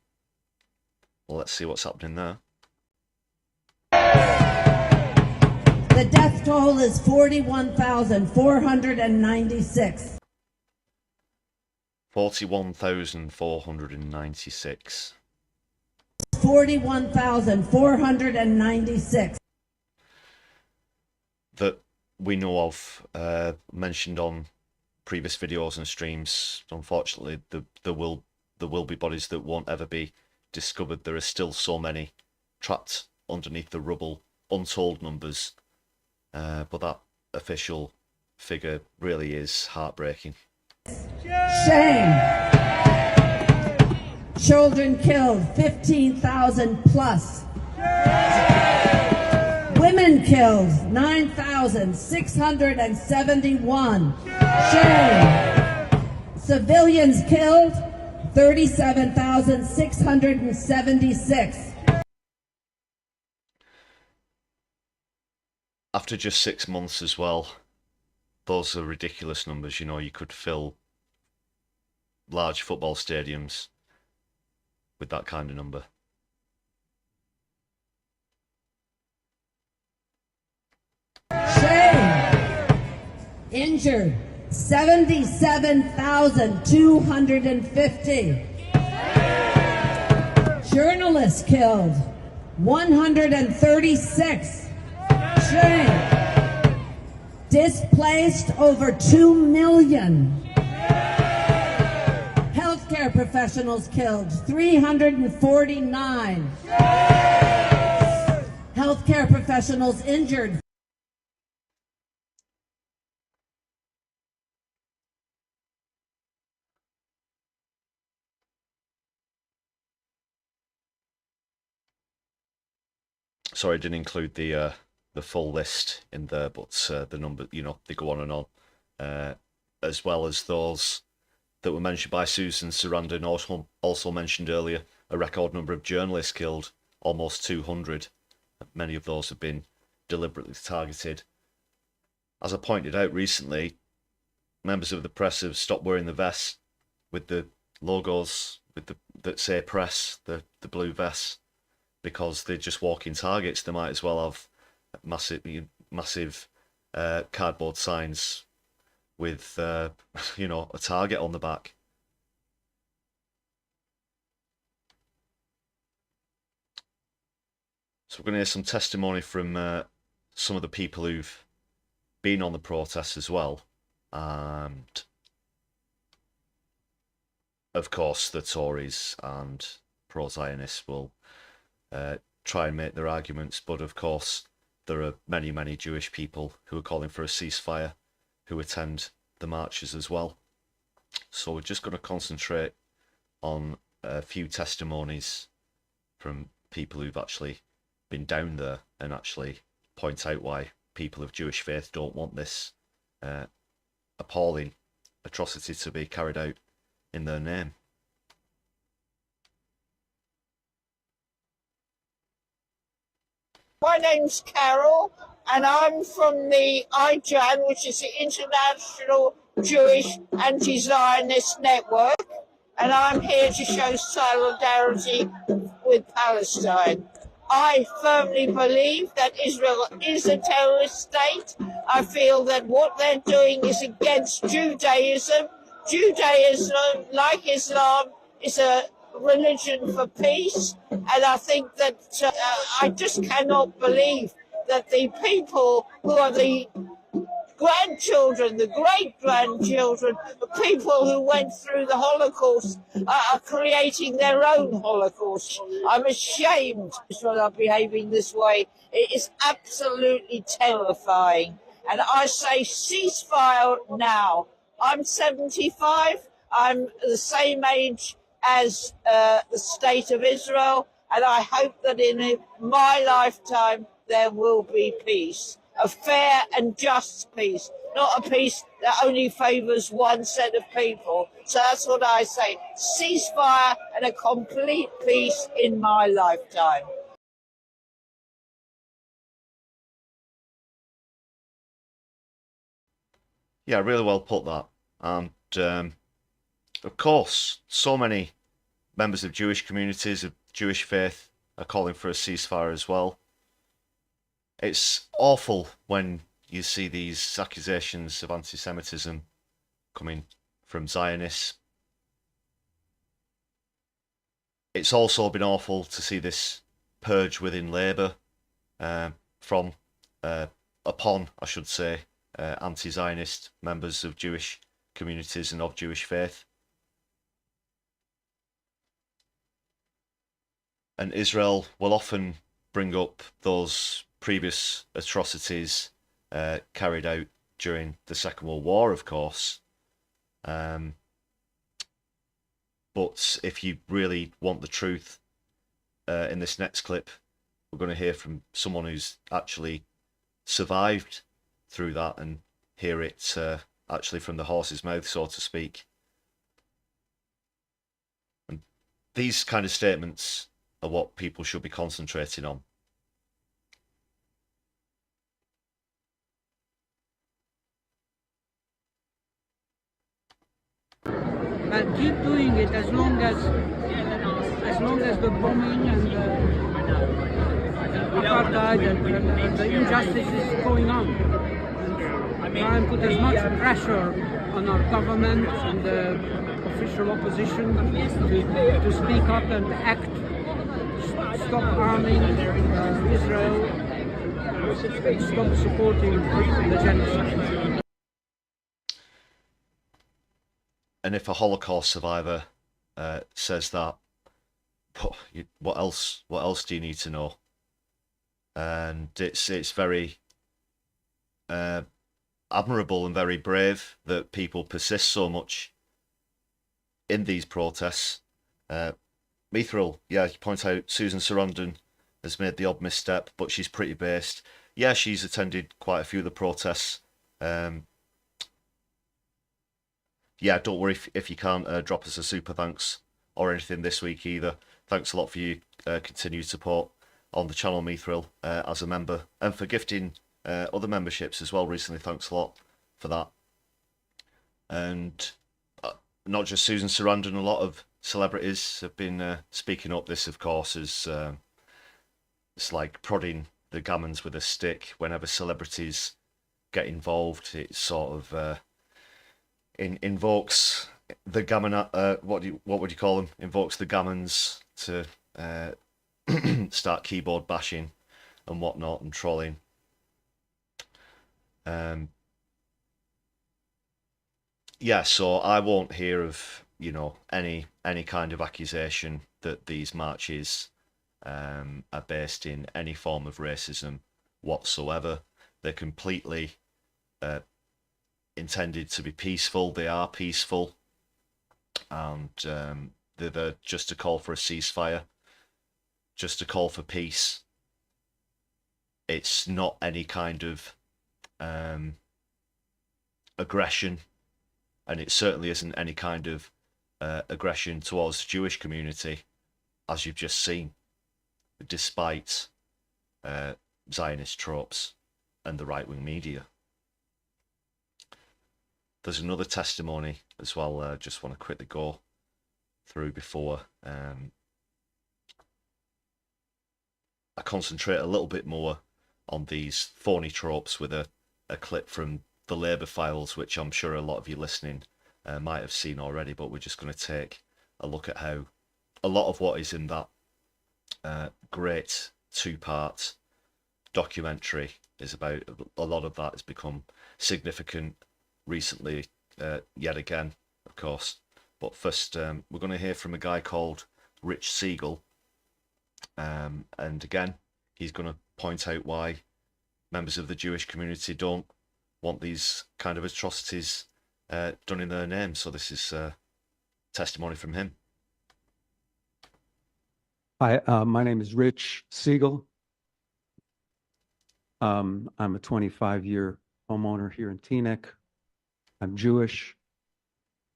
Well, let's see what's happening there. The death toll is 41,496. 41,496. 41,496. That we know of, mentioned on previous videos and streams. Unfortunately, there will be bodies that won't ever be discovered. There are still so many trapped underneath the rubble, untold numbers. But that official figure really is heartbreaking. Shame. Children killed, 15,000 plus. Women killed, 9,671. Shame. Civilians killed, 37,676. After just 6 months as well, those are ridiculous numbers. You know, you could fill large football stadiums with that kind of number. Shame. Injured, 77,250. Journalists killed, 136. Shame. Displaced over 2 million. Healthcare professionals killed, 349. Healthcare professionals injured. Sorry, I didn't include the full list in there, but the number, you know, they go on and on, as well as those that were mentioned by Susan Sarandon, also mentioned earlier, a record number of journalists killed, almost 200. Many of those have been deliberately targeted. As I pointed out recently, members of the press have stopped wearing the vests with the logos that say press, the blue vests, because they're just walking targets. They might as well have massive cardboard signs with you know, a target on the back. So we're going to hear some testimony from some of the people who've been on the protests as well, and of course the Tories and pro-Zionists will try and make their arguments, but of course there are many Jewish people who are calling for a ceasefire who attend the marches as well. So we're just going to concentrate on a few testimonies from people who've actually been down there and actually point out why people of Jewish faith don't want this appalling atrocity to be carried out in their name. My name's Carol, and I'm from the IJAN, which is the International Jewish Anti-Zionist Network, and I'm here to show solidarity with Palestine. I firmly believe that Israel is a terrorist state. I feel that what they're doing is against Judaism. Judaism, like Islam, is a religion for peace, and I think that I just cannot believe that the people who are the grandchildren, the great-grandchildren of people who went through the Holocaust are creating their own Holocaust. I'm ashamed Israel are behaving this way. It is absolutely terrifying. And I say ceasefire now. I'm 75. I'm the same age as the State of Israel, and I hope that in my lifetime there will be peace, a fair and just peace, not a peace that only favours one set of people. So that's what I say, ceasefire and a complete peace in my lifetime. Yeah, really well put that. And of course, so many members of Jewish communities, of Jewish faith, are calling for a ceasefire as well. It's awful when you see these accusations of anti-Semitism coming from Zionists. It's also been awful to see this purge within Labour upon, I should say, anti-Zionist members of Jewish communities and of Jewish faith. And Israel will often bring up those previous atrocities carried out during the Second World War, of course. But if you really want the truth, in this next clip, we're going to hear from someone who's actually survived through that and hear it actually from the horse's mouth, so to speak. And these kind of statements are what people should be concentrating on. keep doing it as long as the bombing and apartheid and the injustice is going on. And try and put as much pressure on our government and the official opposition to speak up and act, stop arming Israel, stop supporting the genocide. And if a Holocaust survivor says that, what else do you need to know? And it's very admirable and very brave that people persist so much in these protests. Mithril, yeah, you point out Susan Sarandon has made the odd misstep, but she's pretty based. Yeah, she's attended quite a few of the protests. Yeah, don't worry if you can't drop us a super thanks or anything this week either. Thanks a lot for your continued support on the channel, Mithril, as a member, and for gifting other memberships as well recently. Thanks a lot for that. And not just Susan Sarandon, a lot of celebrities have been speaking up. This, of course, is it's like prodding the gammons with a stick. Whenever celebrities get involved, it sort of invokes the gammon. What would you call them? Invokes the gammons to start keyboard bashing and whatnot and trolling. Yeah, so I won't hear of, you know, any kind of accusation that these marches are based in any form of racism whatsoever. They're completely intended to be peaceful. They are peaceful, and they're just a call for a ceasefire, just a call for peace. It's not any kind of aggression, and it certainly isn't any kind of aggression towards the Jewish community, as you've just seen, despite Zionist tropes and the right-wing media. There's another testimony as well. I just want to quickly go through before I concentrate a little bit more on these phony tropes with a clip from the Labour files, which I'm sure a lot of you listening might have seen already, but we're just going to take a look at how a lot of what is in that great two-part documentary is about. A lot of that has become significant recently, yet again, of course. But first, we're going to hear from a guy called Rich Siegel, and again, he's going to point out why members of the Jewish community don't want these kind of atrocities done in their name. So this is testimony from him. Hi, my name is Rich Siegel. I'm a 25-year homeowner here in Teaneck. I'm Jewish.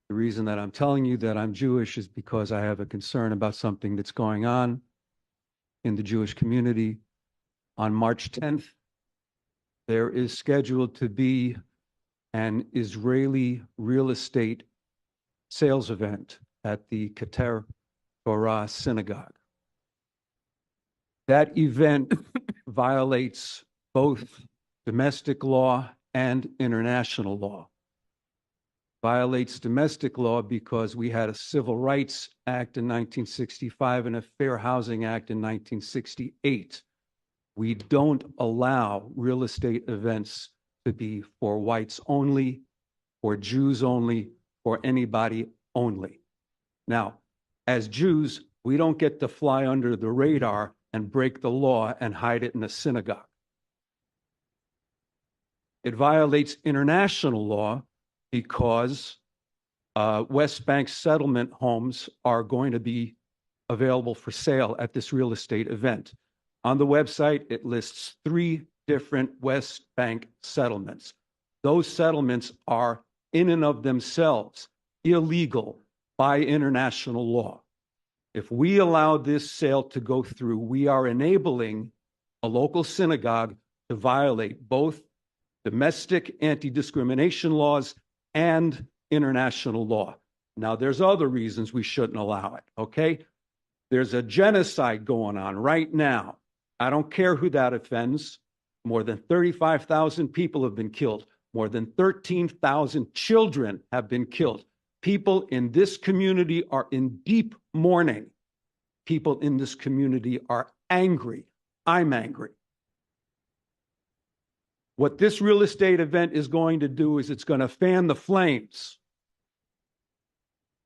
The reason that I'm telling you that I'm Jewish is because I have a concern about something that's going on in the Jewish community. On March 10th, there is scheduled to be an Israeli real estate sales event at the Keter Torah synagogue. That event violates both domestic law and international law. Violates domestic law because we had a Civil Rights Act in 1965 and a Fair Housing Act in 1968. We don't allow real estate events to be for whites only, for Jews only, for anybody only. Now, as Jews, we don't get to fly under the radar and break the law and hide it in a synagogue. It violates international law because West Bank settlement homes are going to be available for sale at this real estate event. On the website, it lists 3 different West Bank settlements. Those settlements are in and of themselves illegal by international law. If we allow this sale to go through, we are enabling a local synagogue to violate both domestic anti-discrimination laws and international law. Now, there's other reasons we shouldn't allow it, okay? There's a genocide going on right now. I don't care who that offends. More than 35,000 people have been killed. More than 13,000 children have been killed. People in this community are in deep mourning. People in this community are angry. I'm angry. What this real estate event is going to do is it's going to fan the flames.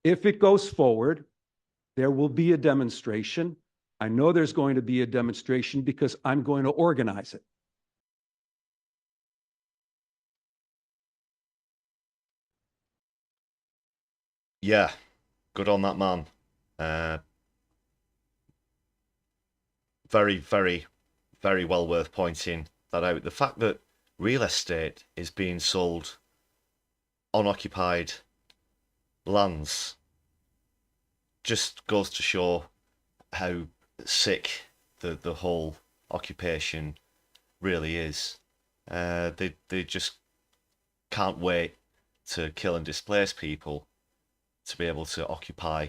If it goes forward, there will be a demonstration. I know there's going to be a demonstration because I'm going to organize it. Yeah, good on that man. Very, very, very well worth pointing that out. The fact that real estate is being sold unoccupied lands just goes to show how sick the whole occupation really is. They just can't wait to kill and displace people to be able to occupy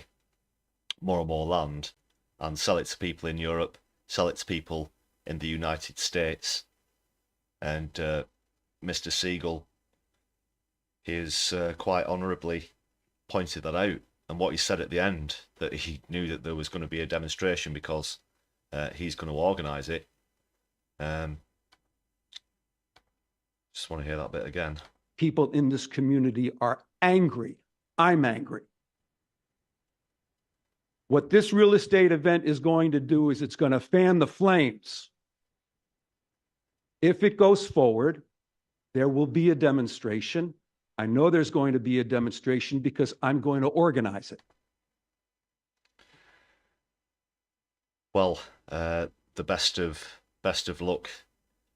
more and more land and sell it to people in Europe, sell it to people in the United States. And Mr. Siegel, he has quite honourably pointed that out. And what he said at the end, that he knew that there was going to be a demonstration because he's going to organise it. Just want to hear that bit again. People in this community are angry. I'm angry. What this real estate event is going to do is it's going to fan the flames. If it goes forward, there will be a demonstration. I know there's going to be a demonstration because I'm going to organize it. Well, the best of luck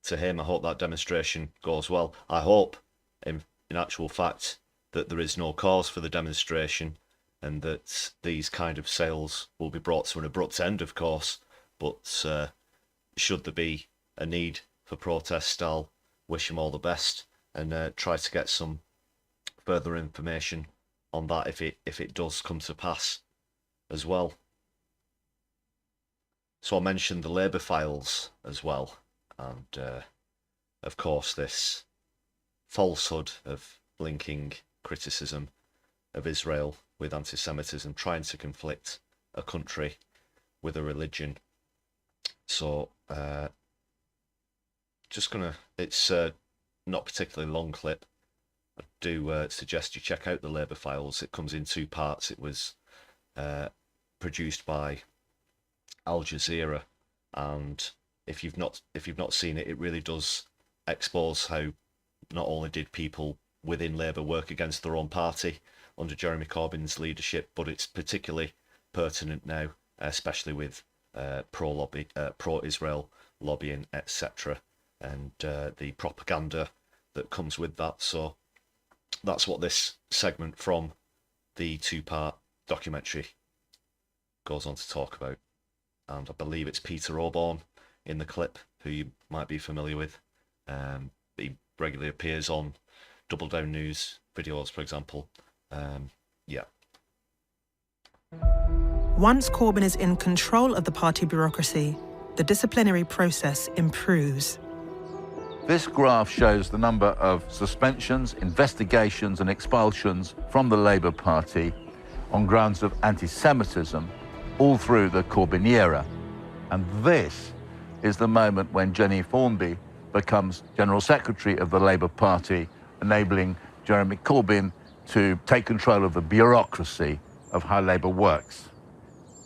to him. I hope that demonstration goes well. I hope, in actual fact, that there is no cause for the demonstration and that these kind of sales will be brought to an abrupt end, of course. But should there be a need for protest, I'll wish him all the best and try to get some further information on that if it does come to pass as well. So I mentioned the Labour files as well, and of course this falsehood of linking criticism of Israel with anti-Semitism, trying to conflict a country with a religion. So just gonna, it's not particularly long clip. I do suggest you check out the Labour files. It comes in two parts. It was produced by Al Jazeera, and if you've not seen it, it really does expose how not only did people within Labour work against their own party under Jeremy Corbyn's leadership, but it's particularly pertinent now, especially with pro-Israel lobbying, etc., and the propaganda that comes with that. So that's what this segment from the two-part documentary goes on to talk about. And I believe it's Peter Auborn in the clip, who you might be familiar with. He regularly appears on Double Down News videos, for example. Yeah. Once Corbyn is in control of the party bureaucracy, the disciplinary process improves. This graph shows the number of suspensions, investigations and expulsions from the Labour Party on grounds of anti-Semitism all through the Corbyn era. And this is the moment when Jenny Formby becomes General Secretary of the Labour Party, enabling Jeremy Corbyn to take control of the bureaucracy of how Labour works.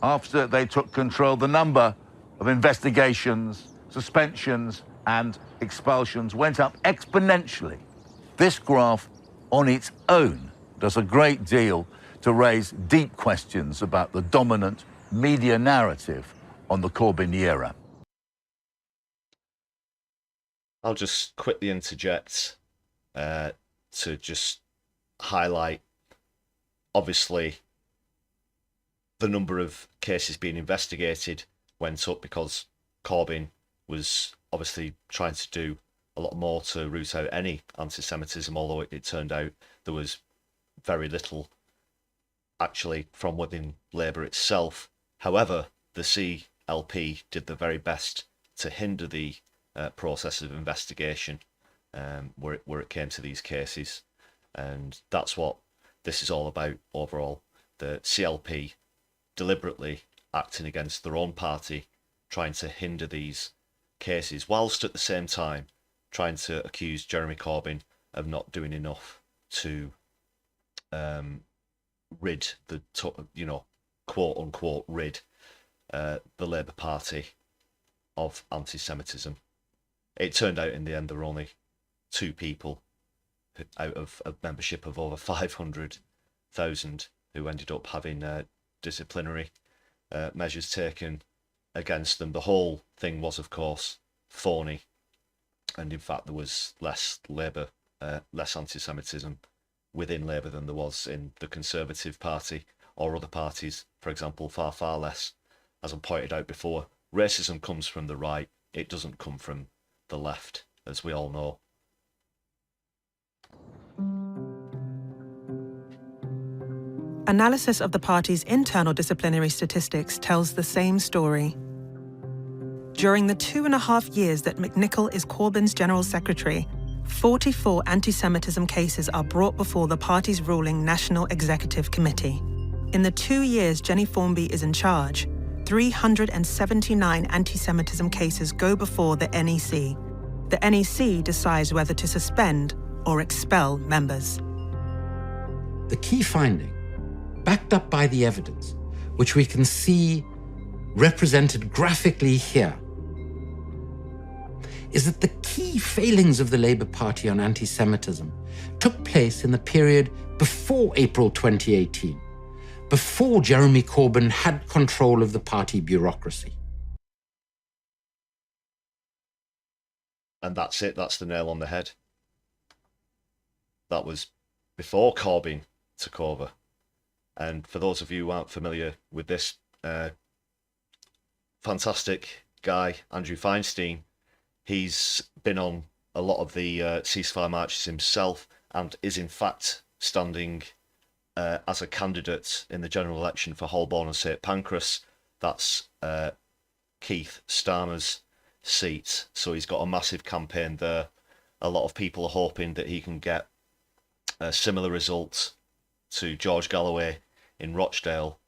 After they took control, the number of investigations, suspensions and expulsions went up exponentially. This graph on its own does a great deal to raise deep questions about the dominant media narrative on the Corbyn era. I'll just quickly interject to just highlight, obviously, the number of cases being investigated went up because Corbyn was obviously trying to do a lot more to root out any anti-Semitism, although it turned out there was very little actually from within Labour itself. However, the CLP did the very best to hinder the process of investigation where it came to these cases, and that's what this is all about overall. The CLP deliberately acting against their own party, trying to hinder these cases, whilst at the same time trying to accuse Jeremy Corbyn of not doing enough to rid the, quote unquote, rid the Labour Party of anti-Semitism. It turned out in the end there were only 2 people out of a membership of over 500,000 who ended up having disciplinary measures taken against them. The whole thing was, of course, phony, and in fact there was less Labour, less anti-Semitism within Labour than there was in the Conservative Party or other parties, for example, far, far less. As I pointed out before, racism comes from the right, it doesn't come from the left, as we all know. Analysis of the party's internal disciplinary statistics tells the same story. During the 2.5 years that McNichol is Corbyn's General Secretary, 44 anti-Semitism cases are brought before the party's ruling National Executive Committee. In the 2 years Jenny Formby is in charge, 379 anti-Semitism cases go before the NEC. The NEC decides whether to suspend or expel members. The key finding, backed up by the evidence, which we can see represented graphically here, is that the key failings of the Labour Party on anti-Semitism took place in the period before April 2018, before Jeremy Corbyn had control of the party bureaucracy. And that's it, that's the nail on the head. That was before Corbyn took over. And for those of you who aren't familiar with this fantastic guy, Andrew Feinstein, he's been on a lot of the ceasefire marches himself and is in fact standing as a candidate in the general election for Holborn and St Pancras. That's Keith Starmer's seat. So he's got a massive campaign there. A lot of people are hoping that he can get a similar result to George Galloway in Rochdale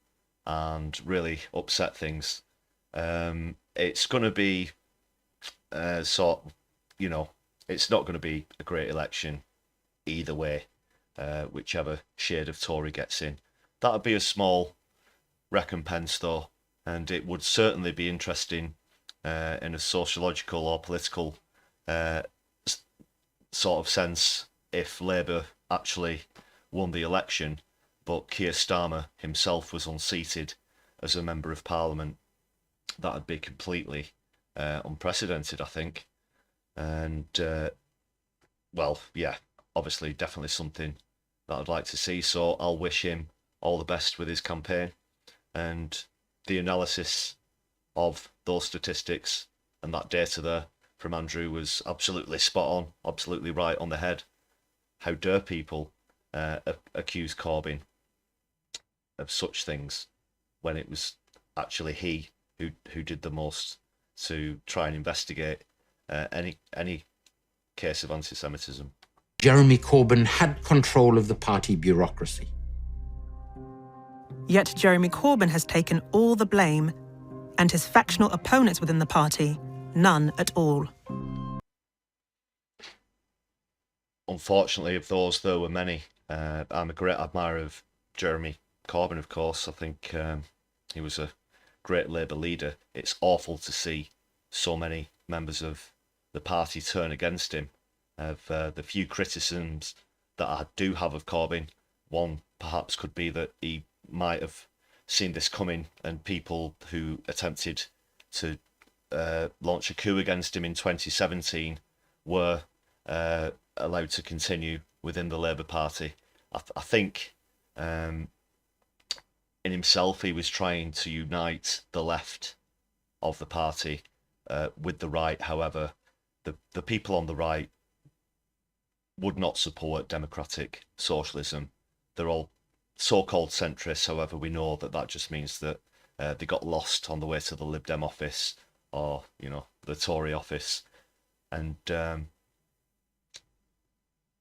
and really upset things. It's going to be it's not going to be a great election either way, whichever shade of Tory gets in. That would be a small recompense though, and it would certainly be interesting in a sociological or political sort of sense if Labour actually won the election, but Keir Starmer himself was unseated as a Member of Parliament. That would be completely unprecedented, I think. And, well, yeah, obviously definitely something that I'd like to see. So I'll wish him all the best with his campaign. And the analysis of those statistics and that data there from Andrew was absolutely spot on, absolutely right on the head. How dare people accuse Corbyn of such things when it was actually he who did the most to try and investigate any case of anti-Semitism. Jeremy Corbyn had control of the party bureaucracy. Yet Jeremy Corbyn has taken all the blame, and his factional opponents within the party, none at all. Unfortunately, of those, there were many. I'm a great admirer of Jeremy Corbyn, of course. I think he was a great Labour leader. It's awful to see so many members of the party turn against him. Of the few criticisms that I do have of Corbyn, one perhaps could be that he might have seen this coming, and people who attempted to launch a coup against him in 2017 were allowed to continue within the Labour Party. I think in himself he was trying to unite the left of the party with the right. However, the people on the right would not support democratic socialism. They're all so-called centrists. However, we know that that just means that they got lost on the way to the Lib Dem office, or, you know, the Tory office, and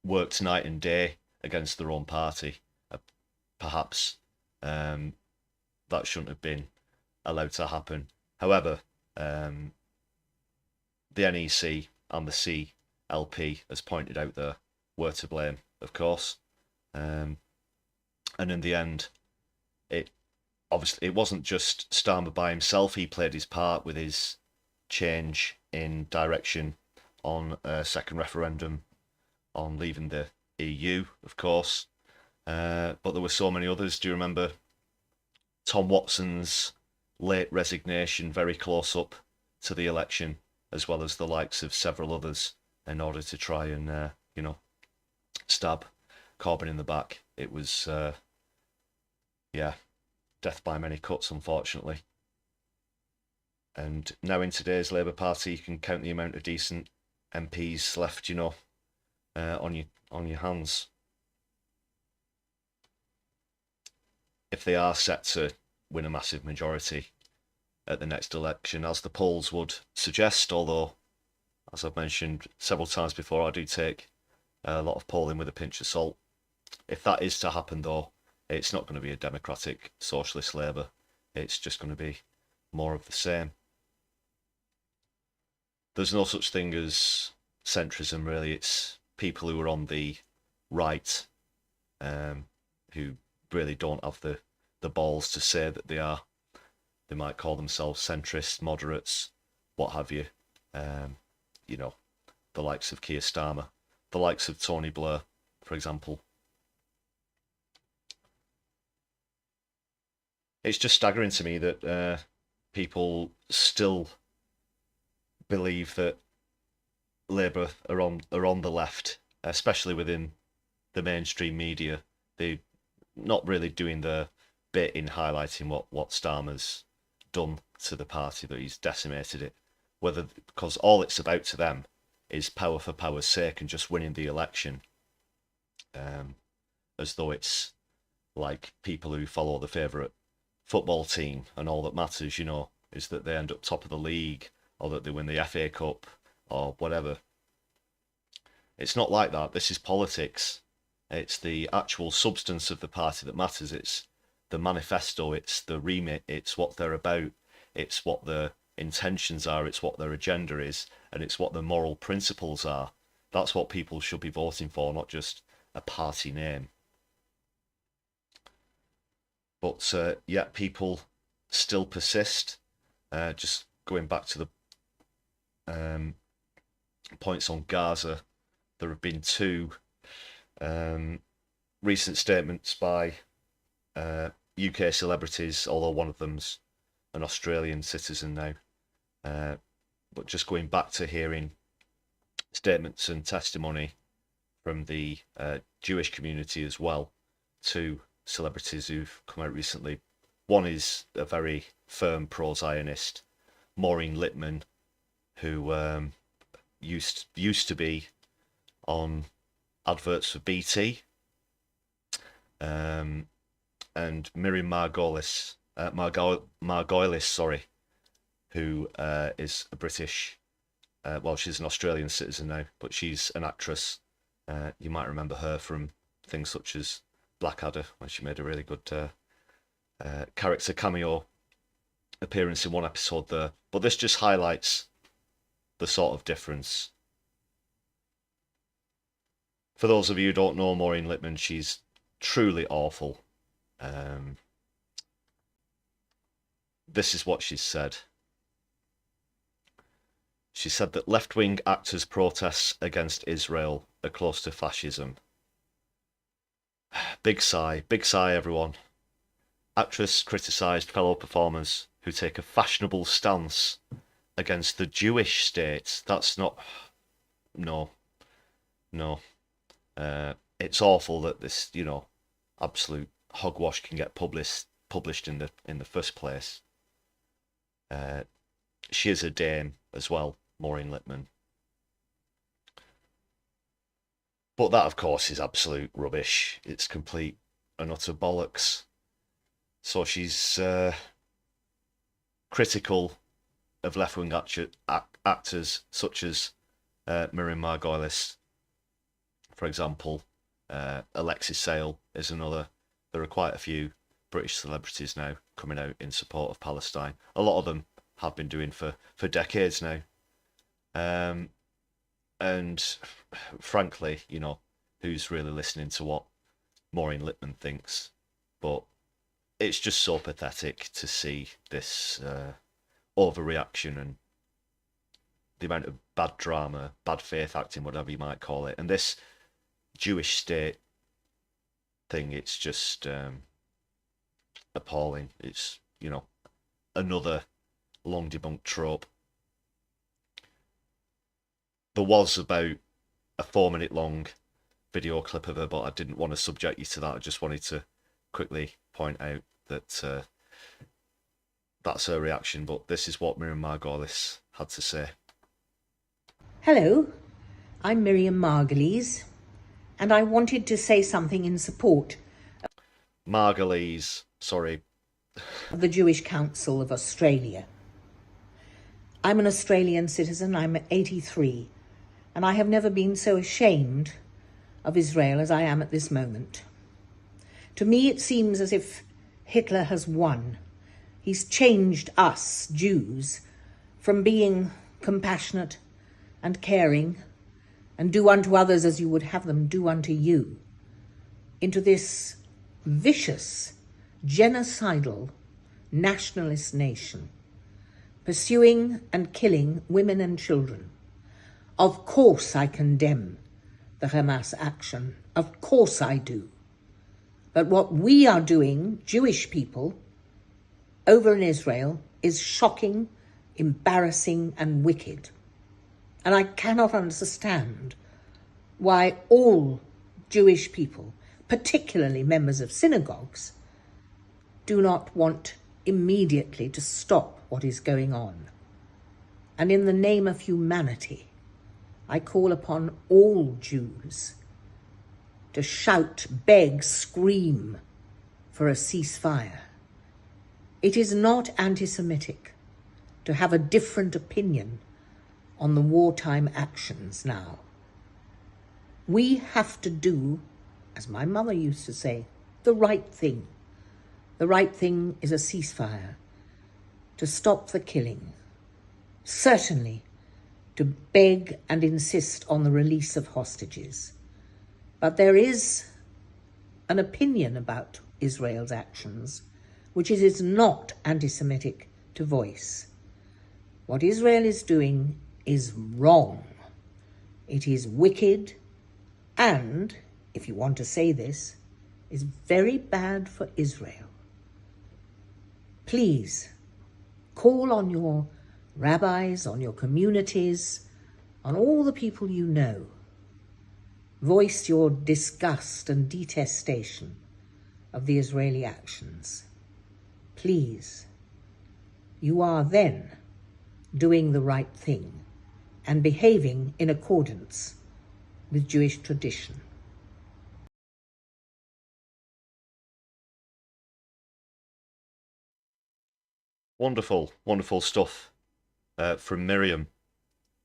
worked night and day against their own party. Perhaps that shouldn't have been allowed to happen. However, the NEC and the CLP, as pointed out there, were to blame, of course. And in the end, it wasn't just Starmer by himself. He played his part with his change in direction on a second referendum on leaving the EU, of course. But there were so many others. Do you remember Tom Watson's late resignation, very close up to the election, as well as the likes of several others, in order to try and, you know, stab Corbyn in the back? It was, yeah, death by many cuts, unfortunately. And now in today's Labour Party, you can count the amount of decent MPs left, you know, on your hands. If they are set to win a massive majority at the next election, as the polls would suggest, although, as I've mentioned several times before, I do take a lot of polling with a pinch of salt. If that is to happen, though, it's not going to be a democratic socialist Labour. It's just going to be more of the same. There's no such thing as centrism, really. It's people who are on the right, who really don't have the balls to say that they are. They might call themselves centrists, moderates, what have you. You know, the likes of Keir Starmer, the likes of Tony Blair, for example. It's just staggering to me that people still believe that Labour are on the left, especially within the mainstream media. They're not really doing their bit in highlighting what Starmer's done to the party, that he's decimated it. Because all it's about to them is power for power's sake and just winning the election, as though it's like people who follow the favourite football team, and all that matters, you know, is that they end up top of the league, or that they win the FA Cup, or whatever. It's not like that. This is politics. It's the actual substance of the party that matters. It's the manifesto, it's the remit, it's what they're about, it's what their intentions are, it's what their agenda is, and it's what their moral principles are. That's what people should be voting for, not just a party name. But yet people still persist. Just going back to the points on Gaza, there have been two recent statements by UK celebrities, although one of them's an Australian citizen now. But just going back to hearing statements and testimony from the Jewish community as well, two celebrities who've come out recently. One is a very firm pro-Zionist, Maureen Lipman, who used to be on adverts for BT, and Miriam Margolyes, who is a British, well, she's an Australian citizen now, but she's an actress. You might remember her from things such as Blackadder, when she made a really good character cameo appearance in one episode there. But this just highlights the sort of difference. For those of you who don't know Maureen Lipman, she's truly awful. This is what she's said. She said that left-wing actors' protests against Israel are close to fascism. Big sigh, everyone. Actress criticised fellow performers who take a fashionable stance against the Jewish state. That's not... No. It's awful that this, you know, absolute hogwash can get published in the first place. She is a dame as well, Maureen Lipman. But that, of course, is absolute rubbish. It's complete an utter bollocks. So she's critical of left-wing actors such as Miriam Margolyes, for example. Alexis Sale is another. There are quite a few British celebrities now coming out in support of Palestine. A lot of them have been doing for decades now. And frankly, you know, who's really listening to what Maureen Lipman thinks? But it's just so pathetic to see this overreaction and the amount of bad drama, bad faith acting, whatever you might call it. And this Jewish state thing, it's just appalling. It's, you know, another long debunked trope. There was about a 4-minute long video clip of her, but I didn't want to subject you to that. I just wanted to quickly point out that that's her reaction. But this is what Miriam Margolyes had to say. Hello, I'm Miriam Margolyes, and I wanted to say something in support Margolyes, sorry. of the Jewish Council of Australia. I'm an Australian citizen, I'm 83, and I have never been so ashamed of Israel as I am at this moment. To me, it seems as if Hitler has won. He's changed us, Jews, from being compassionate and caring and do unto others as you would have them do unto you, into this vicious, genocidal, nationalist nation, pursuing and killing women and children. Of course I condemn the Hamas action. Of course I do. But what we are doing, Jewish people, over in Israel, is shocking, embarrassing, and wicked. And I cannot understand why all Jewish people, particularly members of synagogues, do not want immediately to stop what is going on. And in the name of humanity, I call upon all Jews to shout, beg, scream for a ceasefire. It is not anti-Semitic to have a different opinion on the wartime actions now. We have to do, as my mother used to say, the right thing. The right thing is a ceasefire, to stop the killing, certainly to beg and insist on the release of hostages. But there is an opinion about Israel's actions which it is not anti-Semitic to voice. What Israel is doing is wrong. It is wicked and, if you want to say this, is very bad for Israel. Please call on your rabbis, on your communities, on all the people you know. Voice your disgust and detestation of the Israeli actions. Please, you are then doing the right thing and behaving in accordance with Jewish tradition. Wonderful, wonderful stuff from Miriam.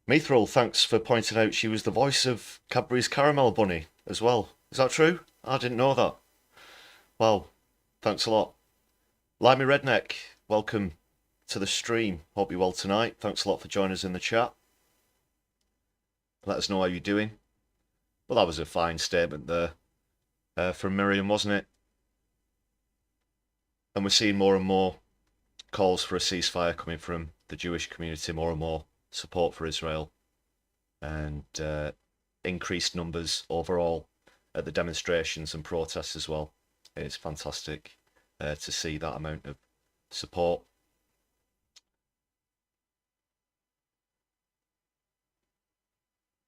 Mithril, thanks for pointing out she was the voice of Cadbury's Caramel Bunny as well. Is that true? I didn't know that. Well, thanks a lot. Limey Redneck, welcome to the stream. Hope you're well tonight. Thanks a lot for joining us in the chat. Let us know how you're doing. Well, that was a fine statement there from Miriam, wasn't it? And we're seeing more and more calls for a ceasefire coming from the Jewish community, more and more support for Israel, and increased numbers overall at the demonstrations and protests as well. It's fantastic to see that amount of support.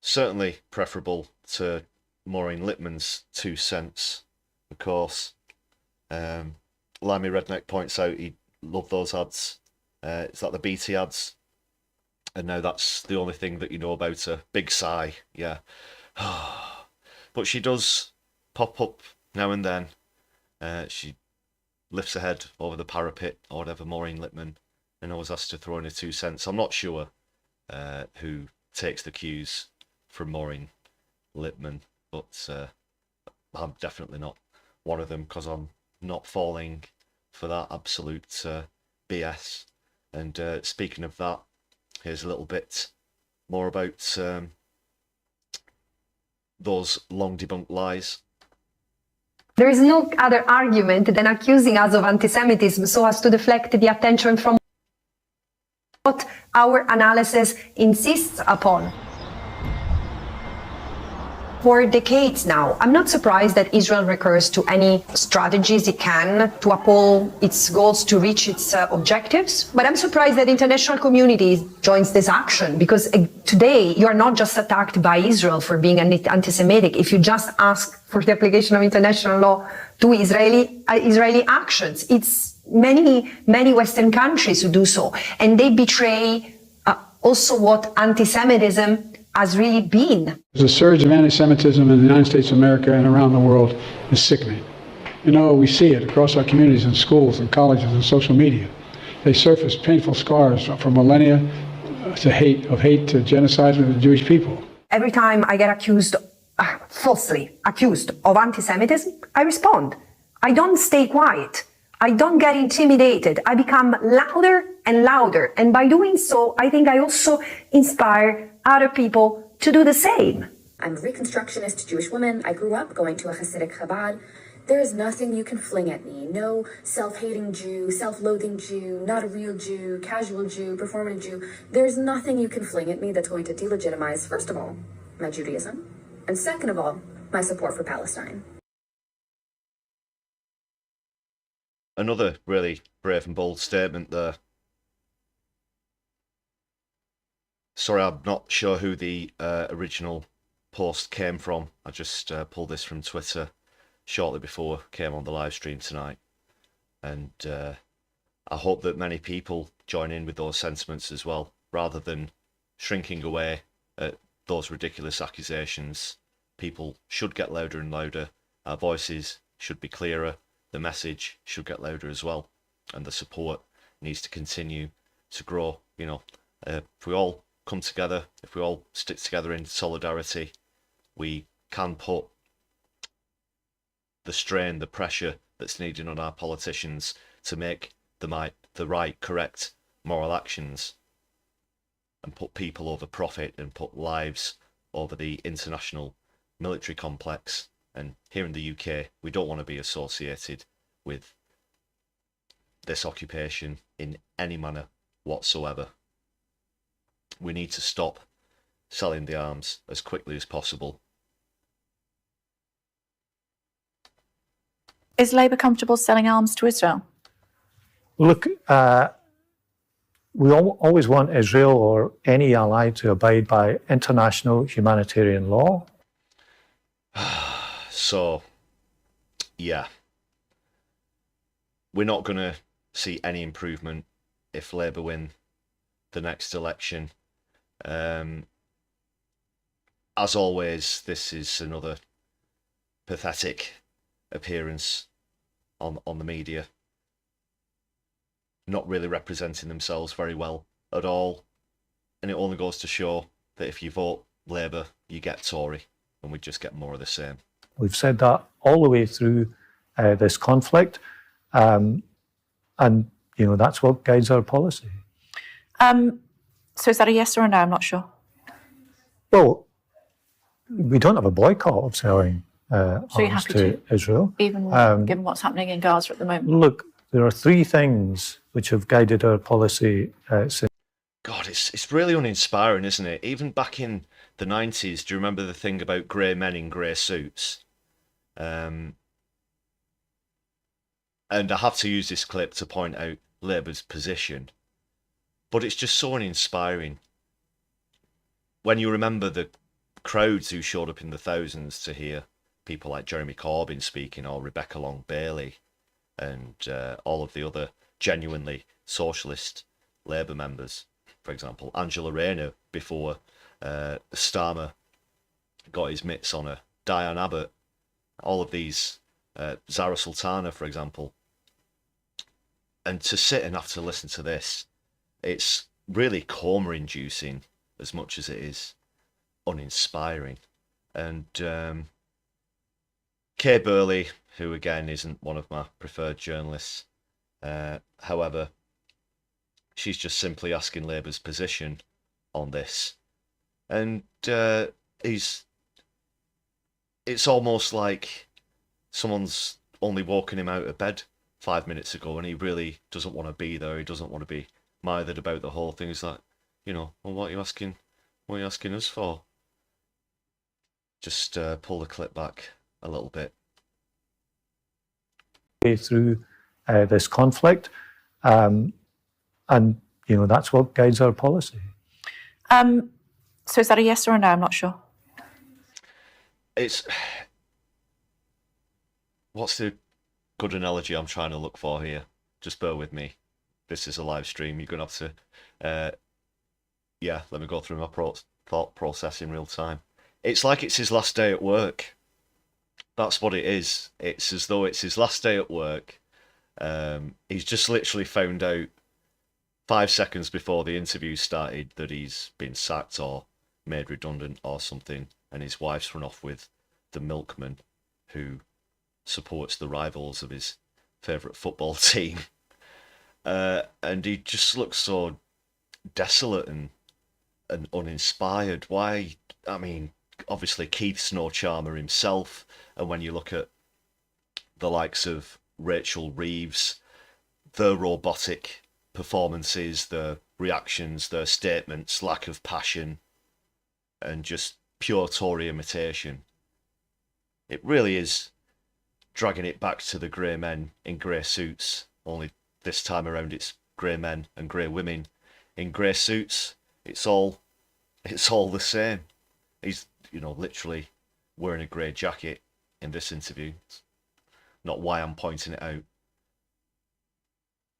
Certainly preferable to Maureen Lipman's 2 cents, of course. Limey Redneck points out he loved those ads. Is that the BT ads? And now that's the only thing that you know about her. Big sigh, yeah. But she does pop up now and then She lifts her head over the parapet or whatever, Maureen Lipman, and always has to throw in her 2 cents. I'm not sure who takes the cues from Maureen Lipman, but I'm definitely not one of them, because I'm not falling for that absolute BS. And speaking of that, here's a little bit more about those long debunked lies. There is no other argument than accusing us of anti-Semitism so as to deflect the attention from what our analysis insists upon. For decades now, I'm not surprised that Israel recurs to any strategies it can to uphold its goals to reach its objectives. But I'm surprised that the international community joins this action, because today you are not just attacked by Israel for being anti-Semitic. If you just ask for the application of international law to Israeli actions, it's many Western countries who do so, and they betray also what anti-Semitism has really been. The surge of anti-Semitism in the United States of America and around the world is sickening. You know, we see it across our communities and schools and colleges and social media. They surface painful scars from millennia to hate to genocide of the Jewish people. Every time I get falsely accused of anti-Semitism, I respond. I don't stay quiet. I don't get intimidated. I become louder and louder. And by doing so, I think I also inspire other people to do the same. I'm a Reconstructionist Jewish woman. I grew up going to a Hasidic Chabad. There is nothing you can fling at me. No self-hating Jew, self-loathing Jew, not a real Jew, casual Jew, performative Jew. There's nothing you can fling at me that's going to delegitimize, first of all, my Judaism, and second of all, my support for Palestine. Another really brave and bold statement there. Sorry, I'm not sure who the original post came from. I just pulled this from Twitter shortly before I came on the live stream tonight. And I hope that many people join in with those sentiments as well, rather than shrinking away at those ridiculous accusations. People should get louder and louder. Our voices should be clearer. The message should get louder as well. And the support needs to continue to grow. You know, if we all come together, if we all stick together in solidarity, we can put the strain, the pressure that's needed on our politicians to make the right, correct moral actions, and put people over profit and put lives over the international military complex. And here in the UK, we don't want to be associated with this occupation in any manner whatsoever. We need to stop selling the arms as quickly as possible. Is Labour comfortable selling arms to Israel? Look, we always want Israel or any ally to abide by international humanitarian law. So, yeah. We're not going to see any improvement if Labour win the next election. As always, this is another pathetic appearance on the media. Not really representing themselves very well at all. And it only goes to show that if you vote Labour, you get Tory, and we just get more of the same. We've said that all the way through this conflict, and you know that's what guides our policy. So is that a yes or a no? I'm not sure. Well, we don't have a boycott of selling arms to Israel, even given what's happening in Gaza at the moment. Look, there are three things which have guided our policy since. God, it's really uninspiring, isn't it? Even back in the 90s, do you remember the thing about grey men in grey suits? And I have to use this clip to point out Labour's position. But it's just so uninspiring. When you remember the crowds who showed up in the thousands to hear people like Jeremy Corbyn speaking, or Rebecca Long-Bailey, and all of the other genuinely socialist Labour members. For example, Angela Rayner, before Starmer got his mitts on her, Diane Abbott, all of these Zara Sultana, for example. And to sit and have to listen to this, it's really coma-inducing as much as it is uninspiring. And Kay Burley, who again isn't one of my preferred journalists, however, she's just simply asking Labour's position on this. And it's almost like someone's only walking him out of bed 5 minutes ago, and he really doesn't want to be there. He doesn't want to be mithered about the whole thing. He's like, well, what are you asking? What are you asking us for? Just pull the clip back a little bit. Through this conflict, and that's what guides our policy. So is that a yes or a no? I'm not sure. What's the good analogy I'm trying to look for here? Just bear with me. This is a live stream. You're going to have to, let me go through my thought process in real time. It's like it's his last day at work. That's what it is. It's as though it's his last day at work. He's just literally found out 5 seconds before the interview started that he's been sacked or made redundant or something, and his wife's run off with the milkman who supports the rivals of his favourite football team. And he just looks so desolate and uninspired. Why? I mean, obviously Keith's no charmer himself, and when you look at the likes of Rachel Reeves, their robotic performances, their reactions, their statements, lack of passion, and just pure Tory imitation, it really is dragging it back to the grey men in grey suits, only this time around it's grey men and grey women in grey suits. It's all the same. He's, literally wearing a grey jacket in this interview. It's not why I'm pointing it out.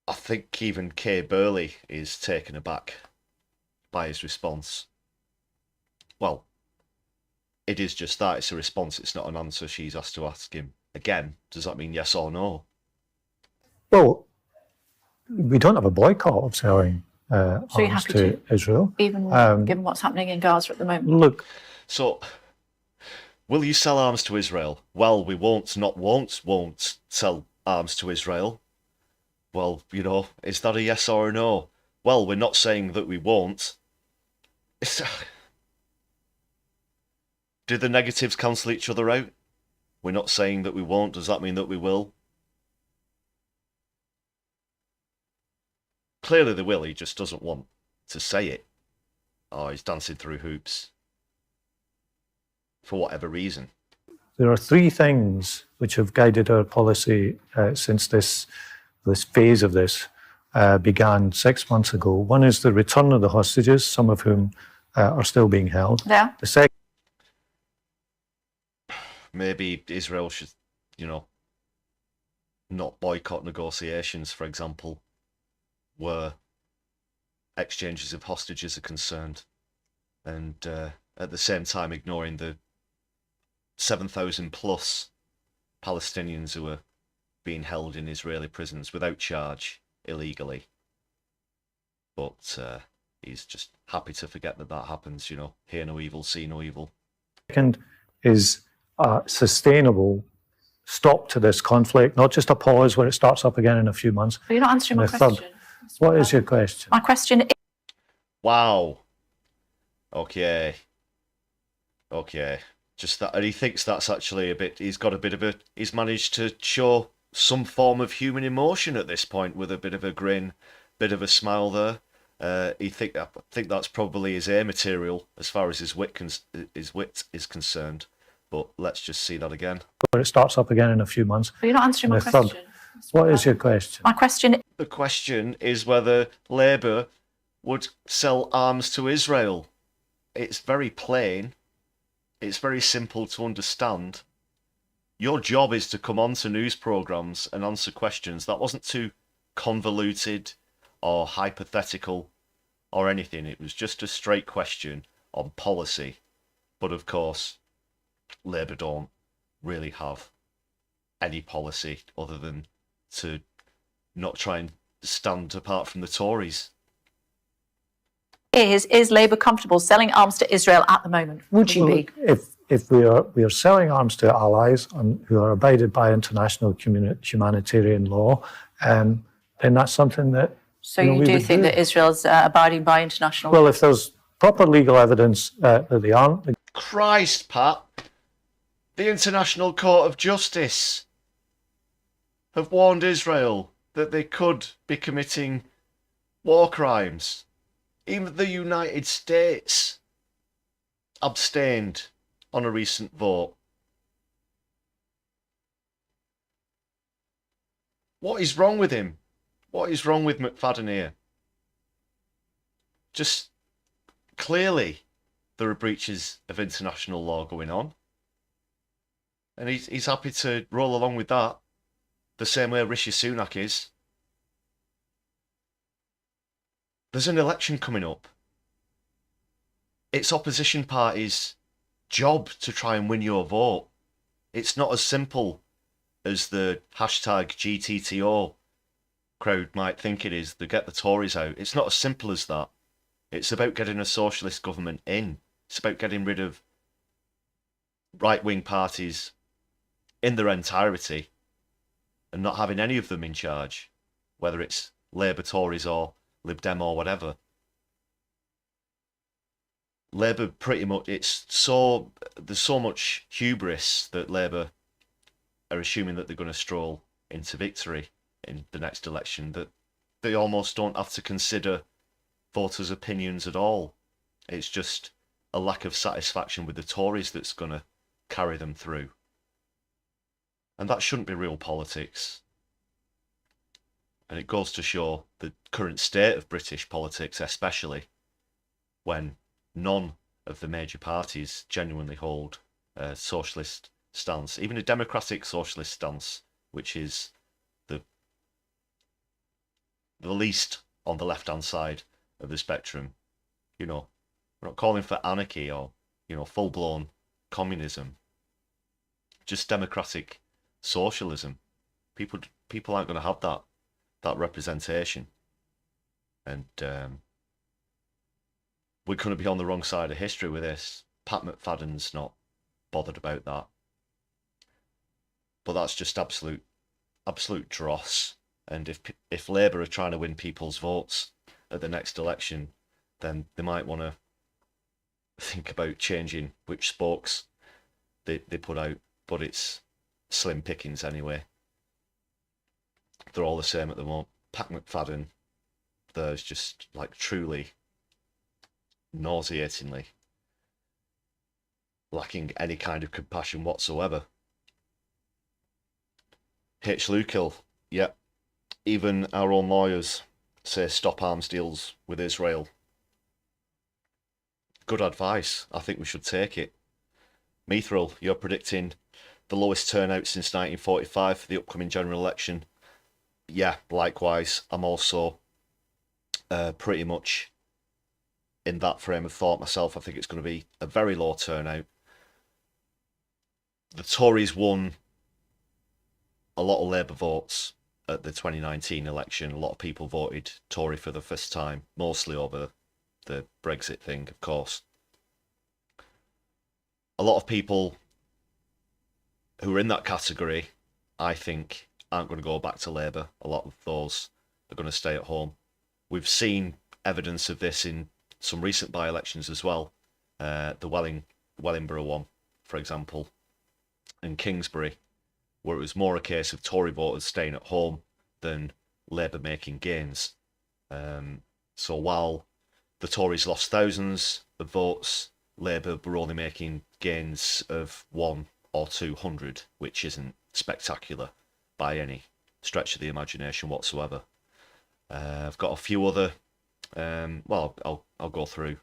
I think even Kay Burley is taken aback by his response. Well, it is just that. It's a response. It's not an answer. She's asked to ask him again. Does that mean yes or no? Well, we don't have a boycott of selling So you're arms happy to to, Israel. even given what's happening in Gaza at the moment? Look. So, will you sell arms to Israel? Well, we won't sell arms to Israel. Well, is that a yes or a no? Well, we're not saying that we won't. Do the negatives cancel each other out? We're not saying that we won't. Does that mean that we will? Clearly they will. He just doesn't want to say it. Oh, he's dancing through hoops. For whatever reason. There are three things which have guided our policy since this phase of this began 6 months ago. One is the return of the hostages, some of whom are still being held. Yeah. The second. Maybe Israel should, not boycott negotiations, for example, where exchanges of hostages are concerned, and at the same time ignoring the 7,000 plus Palestinians who are being held in Israeli prisons without charge, illegally. But he's just happy to forget that happens, hear no evil, see no evil. Second is a sustainable stop to this conflict, not just a pause where it starts up again in a few months. But you're not answering my question. What is your question? My question is... Wow. Okay. Just that, and he thinks that's actually he's managed to show some form of human emotion at this point with a bit of a grin, bit of a smile there. I think that's probably his air material as far as his wit is concerned. But let's just see that again. Where it starts up again in a few months. But you're not answering my question. What is your question? My question... The question is whether Labour would sell arms to Israel. It's very plain. It's very simple to understand. Your job is to come on to news programmes and answer questions. That wasn't too convoluted or hypothetical or anything. It was just a straight question on policy. But of course, Labour don't really have any policy other than to not try and stand apart from the Tories. Is Labour comfortable selling arms to Israel at the moment? Would you be? If we are selling arms to allies and who are abided by international humanitarian law, then that's something that. So you do think that Israel's abiding by international law? Well, if there's proper legal evidence that they aren't. Christ, Pat. The International Court of Justice have warned Israel that they could be committing war crimes. Even the United States abstained on a recent vote. What is wrong with him? What is wrong with McFadden here? Just clearly there are breaches of international law going on. And he's happy to roll along with that, the same way Rishi Sunak is. There's an election coming up. It's opposition parties' job to try and win your vote. It's not as simple as the hashtag GTTO crowd might think it is, to get the Tories out. It's not as simple as that. It's about getting a socialist government in. It's about getting rid of right-wing parties in their entirety and not having any of them in charge, whether it's Labour, Tories or Lib Dem or whatever. Labour pretty much, there's so much hubris that Labour are assuming that they're going to stroll into victory in the next election that they almost don't have to consider voters' opinions at all. It's just a lack of satisfaction with the Tories that's going to carry them through. And that shouldn't be real politics. And it goes to show the current state of British politics, especially when none of the major parties genuinely hold a socialist stance, even a democratic socialist stance, which is the least on the left-hand side of the spectrum. You know, we're not calling for anarchy or, you know, full-blown communism. Just democratic socialism. People aren't going to have that representation, and we're going to be on the wrong side of history with this. Pat McFadden's not bothered about that, but that's just absolute dross. And if Labour are trying to win people's votes at the next election, then they might want to think about changing which spokes they put out, but it's slim pickings anyway. They're all the same at the moment. Pat McFadden, there's just like truly nauseatingly lacking any kind of compassion whatsoever. H. Lukill, yep. Even our own lawyers say stop arms deals with Israel. Good advice. I think we should take it. Mithril, you're predicting the lowest turnout since 1945 for the upcoming general election. Yeah, likewise. I'm also pretty much in that frame of thought myself. I think it's going to be a very low turnout. The Tories won a lot of Labour votes at the 2019 election. A lot of people voted Tory for the first time, mostly over the Brexit thing, of course. A lot of people who are in that category, I think, aren't going to go back to Labour. A lot of those are going to stay at home. We've seen evidence of this in some recent by-elections as well. The Wellingborough one, for example, and Kingsbury, where it was more a case of Tory voters staying at home than Labour making gains. So while the Tories lost thousands of votes, Labour were only making gains of 100 or 200, which isn't spectacular by any stretch of the imagination whatsoever. I've got a few other, well, I'll go through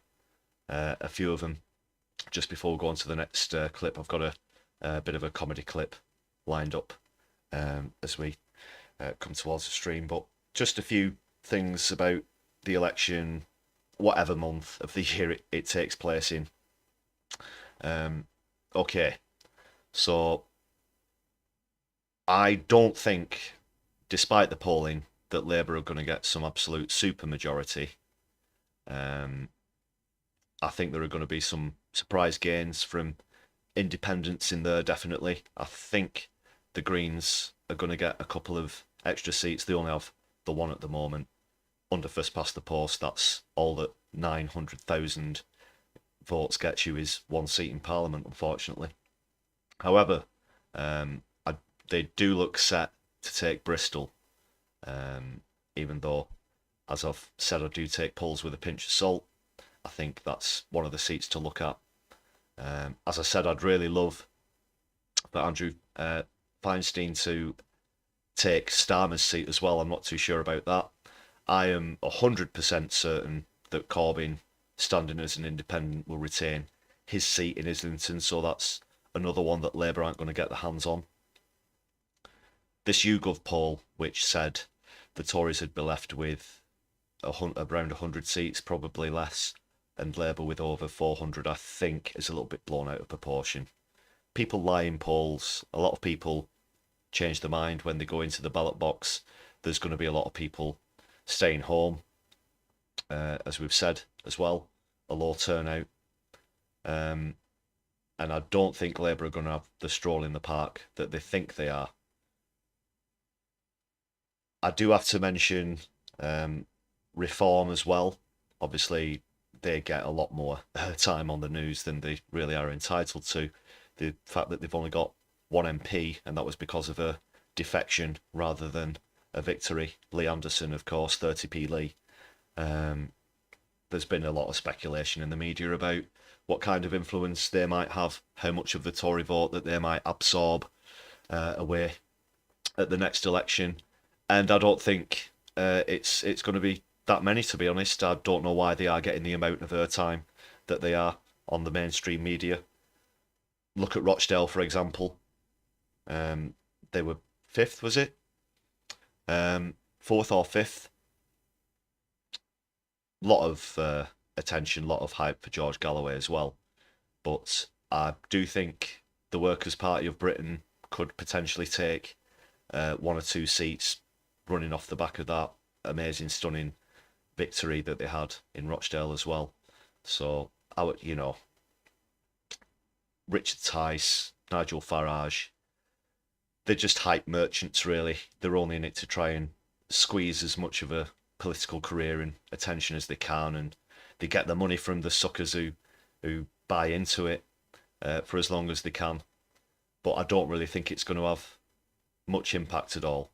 a few of them just before we go on to the next clip. I've got a bit of a comedy clip lined up as we come towards the stream, but just a few things about the election, whatever month of the year it takes place in. Okay, so I don't think, despite the polling, that Labour are going to get some absolute super majority. I think there are going to be some surprise gains from independents in there, definitely. I think the Greens are going to get a couple of extra seats. They only have the one at the moment. Under first past the post, that's all that 900,000 votes gets you is one seat in Parliament, unfortunately. However, they do look set to take Bristol, even though, as I've said, I do take polls with a pinch of salt. I think that's one of the seats to look at. As I said, I'd really love for Andrew Feinstein to take Starmer's seat as well. I'm not too sure about that. I am 100% certain that Corbyn, standing as an independent, will retain his seat in Islington, so that's another one that Labour aren't going to get their hands on. This YouGov poll, which said the Tories had been left with around 100 seats, probably less, and Labour with over 400, I think is a little bit blown out of proportion. People lie in polls. A lot of people change their mind when they go into the ballot box. There's going to be a lot of people staying home, as we've said as well, a low turnout. And I don't think Labour are going to have the stroll in the park that they think they are. I do have to mention Reform as well. Obviously, they get a lot more time on the news than they really are entitled to. The fact that they've only got one MP, and that was because of a defection rather than a victory. Lee Anderson, of course, 30p Lee. There's been a lot of speculation in the media about what kind of influence they might have, how much of the Tory vote that they might absorb away at the next election. And I don't think it's going to be that many, to be honest. I don't know why they are getting the amount of airtime that they are on the mainstream media. Look at Rochdale, for example. They were 5th, was it? 4th or 5th. Lot of attention, lot of hype for George Galloway as well. But I do think the Workers' Party of Britain could potentially take 1 or 2 seats running off the back of that amazing, stunning victory that they had in Rochdale as well. So, Richard Tice, Nigel Farage, they're just hype merchants, really. They're only in it to try and squeeze as much of a political career and attention as they can, and they get the money from the suckers who buy into it for as long as they can. But I don't really think it's going to have much impact at all,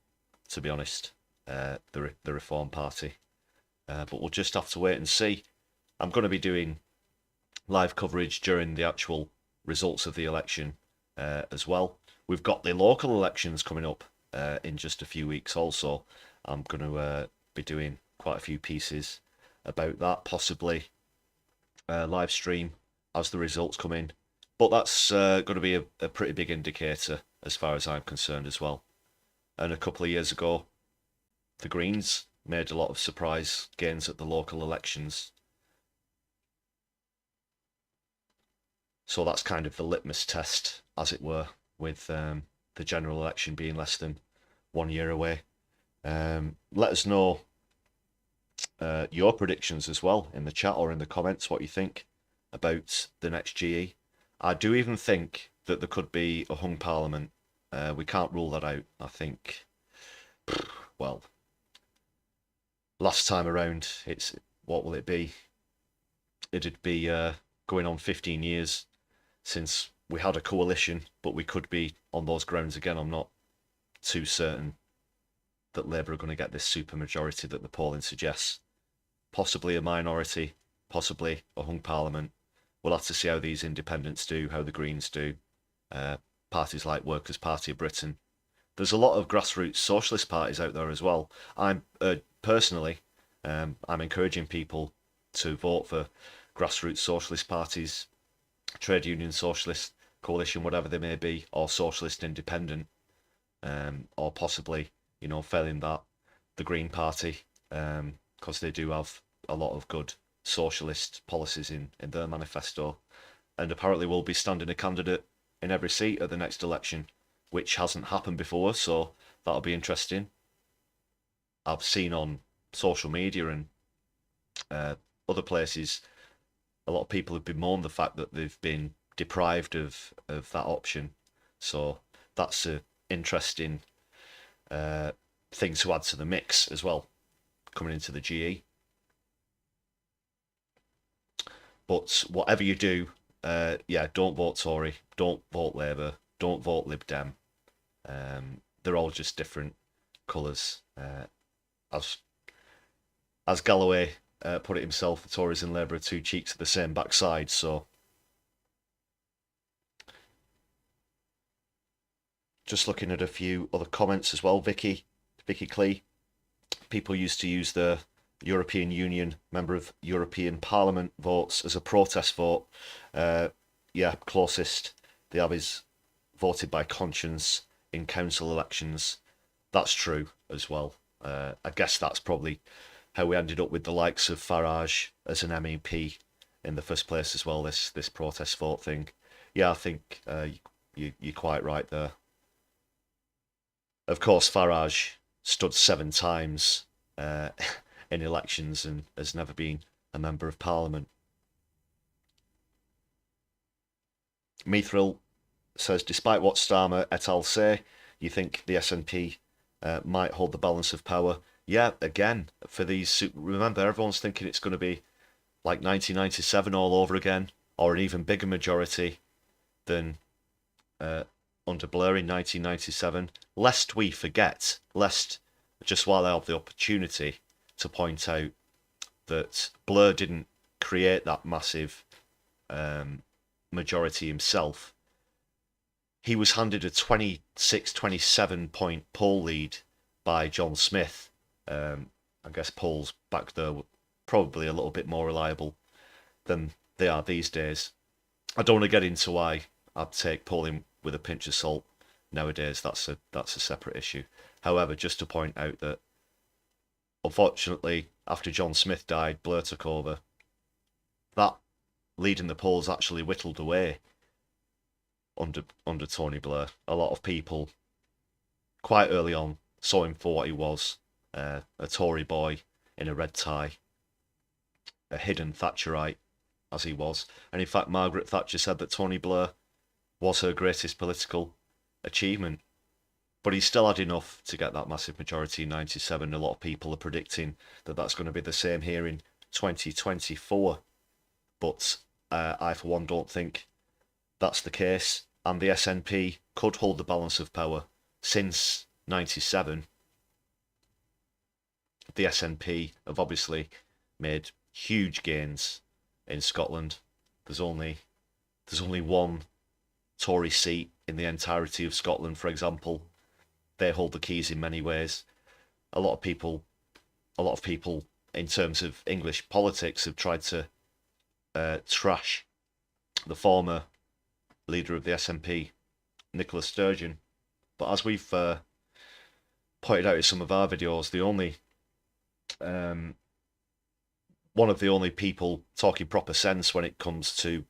to be honest, the Reform Party. But we'll just have to wait and see. I'm going to be doing live coverage during the actual results of the election as well. We've got the local elections coming up in just a few weeks also. I'm going to be doing quite a few pieces about that, possibly live stream as the results come in. But that's going to be a pretty big indicator as far as I'm concerned as well. And a couple of years ago, the Greens made a lot of surprise gains at the local elections. So that's kind of the litmus test, as it were, with the general election being less than 1 year away. Let us know your predictions as well in the chat or in the comments, what you think about the next GE. I do even think that there could be a hung parliament. We can't rule that out. I think, well, last time around, what will it be? It'd be going on 15 years since we had a coalition, but we could be on those grounds again. I'm not too certain that Labour are going to get this supermajority that the polling suggests. Possibly a minority, possibly a hung parliament. We'll have to see how these independents do, how the Greens do. Parties like Workers' Party of Britain. There's a lot of grassroots socialist parties out there as well. I'm personally, I'm encouraging people to vote for grassroots socialist parties, trade union socialist coalition, whatever they may be, or socialist independent, or possibly, failing that, the Green Party, because they do have a lot of good socialist policies in their manifesto, and apparently will be standing a candidate in every seat at the next election, which hasn't happened before, so that'll be interesting. I've seen on social media and other places, a lot of people have bemoaned the fact that they've been deprived of that option. So that's an interesting thing to add to the mix as well, coming into the GE. But whatever you do, yeah, don't vote Tory, don't vote Labour, don't vote Lib Dem. They're all just different colours. As Galloway put it himself, the Tories and Labour are two cheeks of the same backside. So just looking at a few other comments as well. Vicky Clee. People used to use the European Union member of European Parliament votes as a protest vote. Yeah, closest they have is voted by conscience in council elections. That's true as well. I guess that's probably how we ended up with the likes of Farage as an MEP in the first place as well, this protest vote thing. Yeah, I think you're quite right there. Of course, Farage stood 7 times in elections and has never been a member of Parliament. Mithril says, despite what Starmer et al. Say, you think the SNP might hold the balance of power? Yeah, again, for these, remember, everyone's thinking it's going to be like 1997 all over again, or an even bigger majority than under Blair in 1997. Lest we forget, just while I have the opportunity to point out that Blair didn't create that massive majority himself. He was handed a 26-27 point poll lead by John Smith. I guess polls back there were probably a little bit more reliable than they are these days. I don't want to get into why I'd take polling with a pinch of salt nowadays. That's a separate issue. However, just to point out that unfortunately, after John Smith died, Blair took over. That lead in the polls actually whittled away under Tony Blair. A lot of people quite early on saw him for what he was, a Tory boy in a red tie, a hidden Thatcherite as he was. And in fact, Margaret Thatcher said that Tony Blair was her greatest political achievement. But he still had enough to get that massive majority in 97. A lot of people are predicting that that's going to be the same here in 2024. But I, for one, don't think that's the case. And the SNP could hold the balance of power. Since 97, the SNP have obviously made huge gains in Scotland. There's only one Tory seat in the entirety of Scotland, for example. They hold the keys in many ways. A lot of people in terms of English politics have tried to trash the former leader of the SNP, Nicola Sturgeon. But as we've pointed out in some of our videos, the only one of the only people talking proper sense when it comes to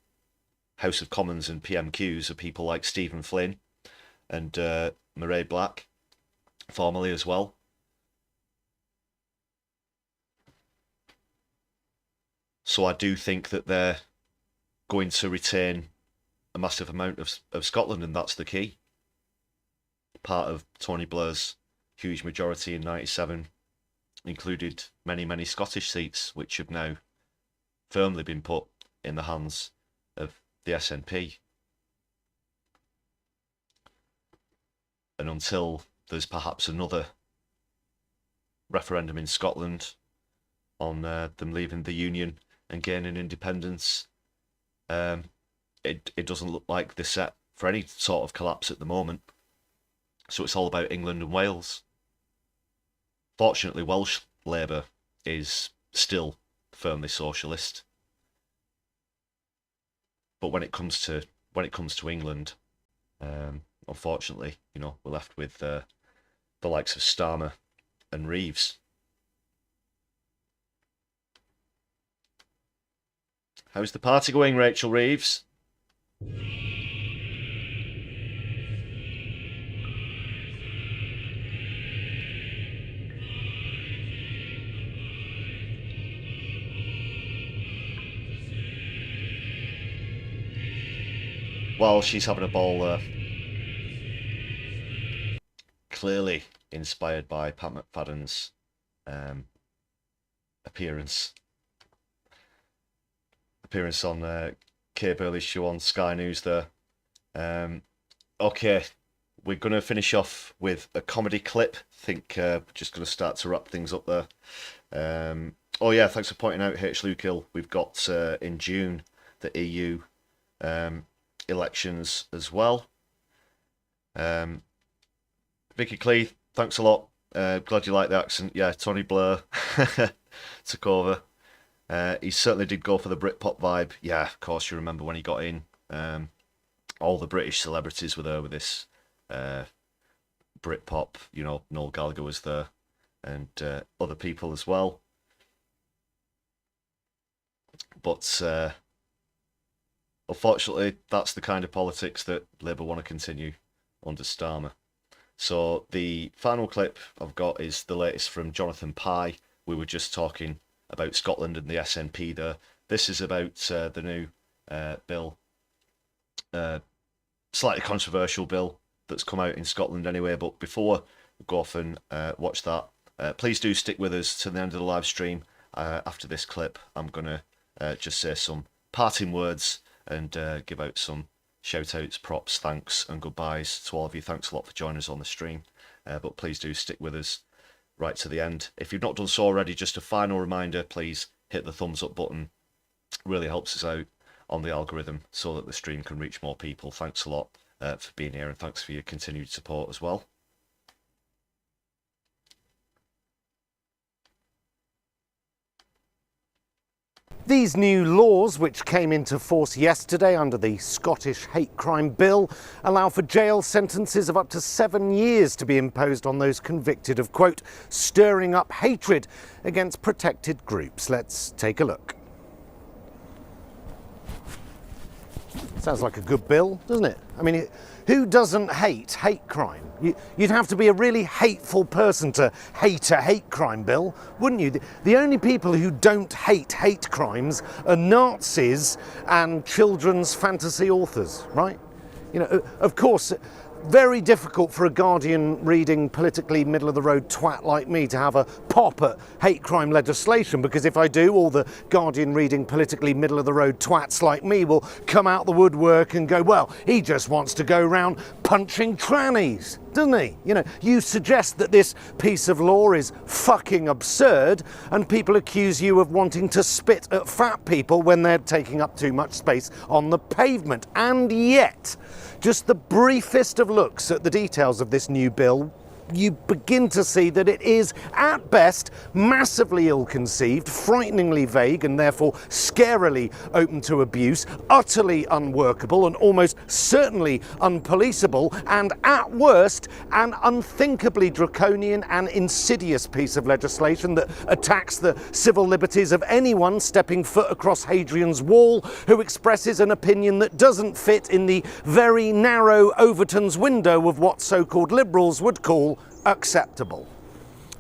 House of Commons and PMQs are people like Stephen Flynn and Murray Black, formerly as well. So I do think that they're going to retain a massive amount of Scotland, and that's the key. Part of Tony Blair's huge majority in 97 included many Scottish seats, which have now firmly been put in the hands of the SNP. And until there's perhaps another referendum in Scotland on them leaving the Union and gaining independence, it doesn't look like they're set for any sort of collapse at the moment. So it's all about England and Wales. Fortunately, Welsh Labour is still firmly socialist. But when it comes to England, unfortunately, we're left with the likes of Starmer and Reeves. How's the party going, Rachel Reeves? while she's having a ball there. Clearly inspired by Pat McFadden's appearance on Kay Burley's show on Sky News there. Okay, we're going to finish off with a comedy clip. I think we're just going to start to wrap things up there. Oh yeah, thanks for pointing out, H. Lukill. We've got in June the EU elections as well. Vicky Clee, thanks a lot. Glad you like the accent. Yeah, Tony Blair took over. He certainly did go for the Britpop vibe. Yeah, of course, you remember when he got in. All the British celebrities were there with this Britpop. You know, Noel Gallagher was there, and other people as well. But unfortunately, that's the kind of politics that Labour want to continue under Starmer. So the final clip I've got is the latest from Jonathan Pye. We were just talking about Scotland and the SNP there. This is about the new bill, slightly controversial bill that's come out in Scotland anyway. But before we go off and watch that, please do stick with us to the end of the live stream. After this clip, I'm going to just say some parting words and give out some shout-outs, props, thanks and goodbyes to all of you. Thanks a lot for joining us on the stream. But please do stick with us right to the end. If you've not done so already, just a final reminder, please hit the thumbs up button. It really helps us out on the algorithm so that the stream can reach more people. Thanks a lot for being here, and thanks for your continued support as well. These new laws, which came into force yesterday under the Scottish Hate Crime Bill, allow for jail sentences of up to 7 years to be imposed on those convicted of, quote, stirring up hatred against protected groups. Let's take a look. Sounds like a good bill, doesn't it? I mean, who doesn't hate crime? You'd have to be a really hateful person to hate a hate crime bill, wouldn't you? The only people who don't hate crimes are Nazis and children's fantasy authors, right? You know, of course, very difficult for a Guardian reading politically middle-of-the-road twat like me to have a pop at hate crime legislation, because if I do, all the Guardian reading politically middle-of-the-road twats like me will come out the woodwork and go, well, he just wants to go around punching trannies, doesn't he? You know, you suggest that this piece of law is fucking absurd, and people accuse you of wanting to spit at fat people when they're taking up too much space on the pavement. And yet, just the briefest of looks at the details of this new bill, you begin to see that it is, at best, massively ill-conceived, frighteningly vague and therefore scarily open to abuse, utterly unworkable and almost certainly unpoliceable, and at worst, an unthinkably draconian and insidious piece of legislation that attacks the civil liberties of anyone stepping foot across Hadrian's Wall who expresses an opinion that doesn't fit in the very narrow Overton's window of what so-called liberals would call acceptable.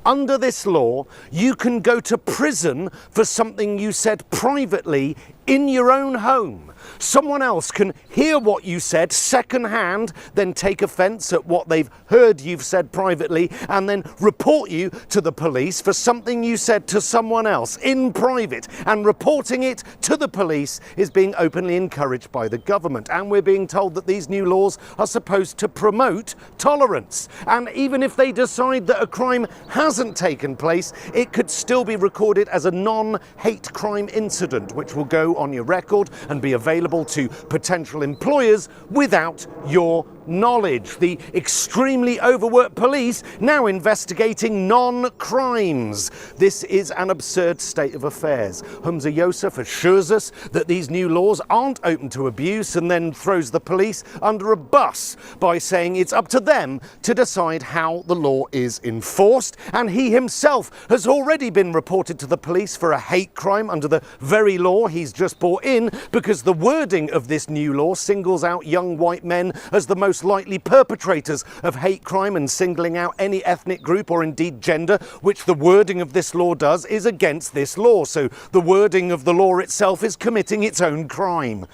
Under this law, you can go to prison for something you said privately in your own home. Someone else can hear what you said secondhand, then take offence at what they've heard you've said privately, and then report you to the police for something you said to someone else in private. And reporting it to the police is being openly encouraged by the government. And we're being told that these new laws are supposed to promote tolerance. And even if they decide that a crime hasn't taken place, it could still be recorded as a non-hate crime incident, which will go on your record and be available to potential employers without your knowledge. The extremely overworked police now investigating non-crimes. This is an absurd state of affairs. Humza Yousaf assures us that these new laws aren't open to abuse and then throws the police under a bus by saying it's up to them to decide how the law is enforced, and he himself has already been reported to the police for a hate crime under the very law he's just just bought in because the wording of this new law singles out young white men as the most likely perpetrators of hate crime, and singling out any ethnic group or indeed gender, which the wording of this law does, is against this law. So the wording of the law itself is committing its own crime.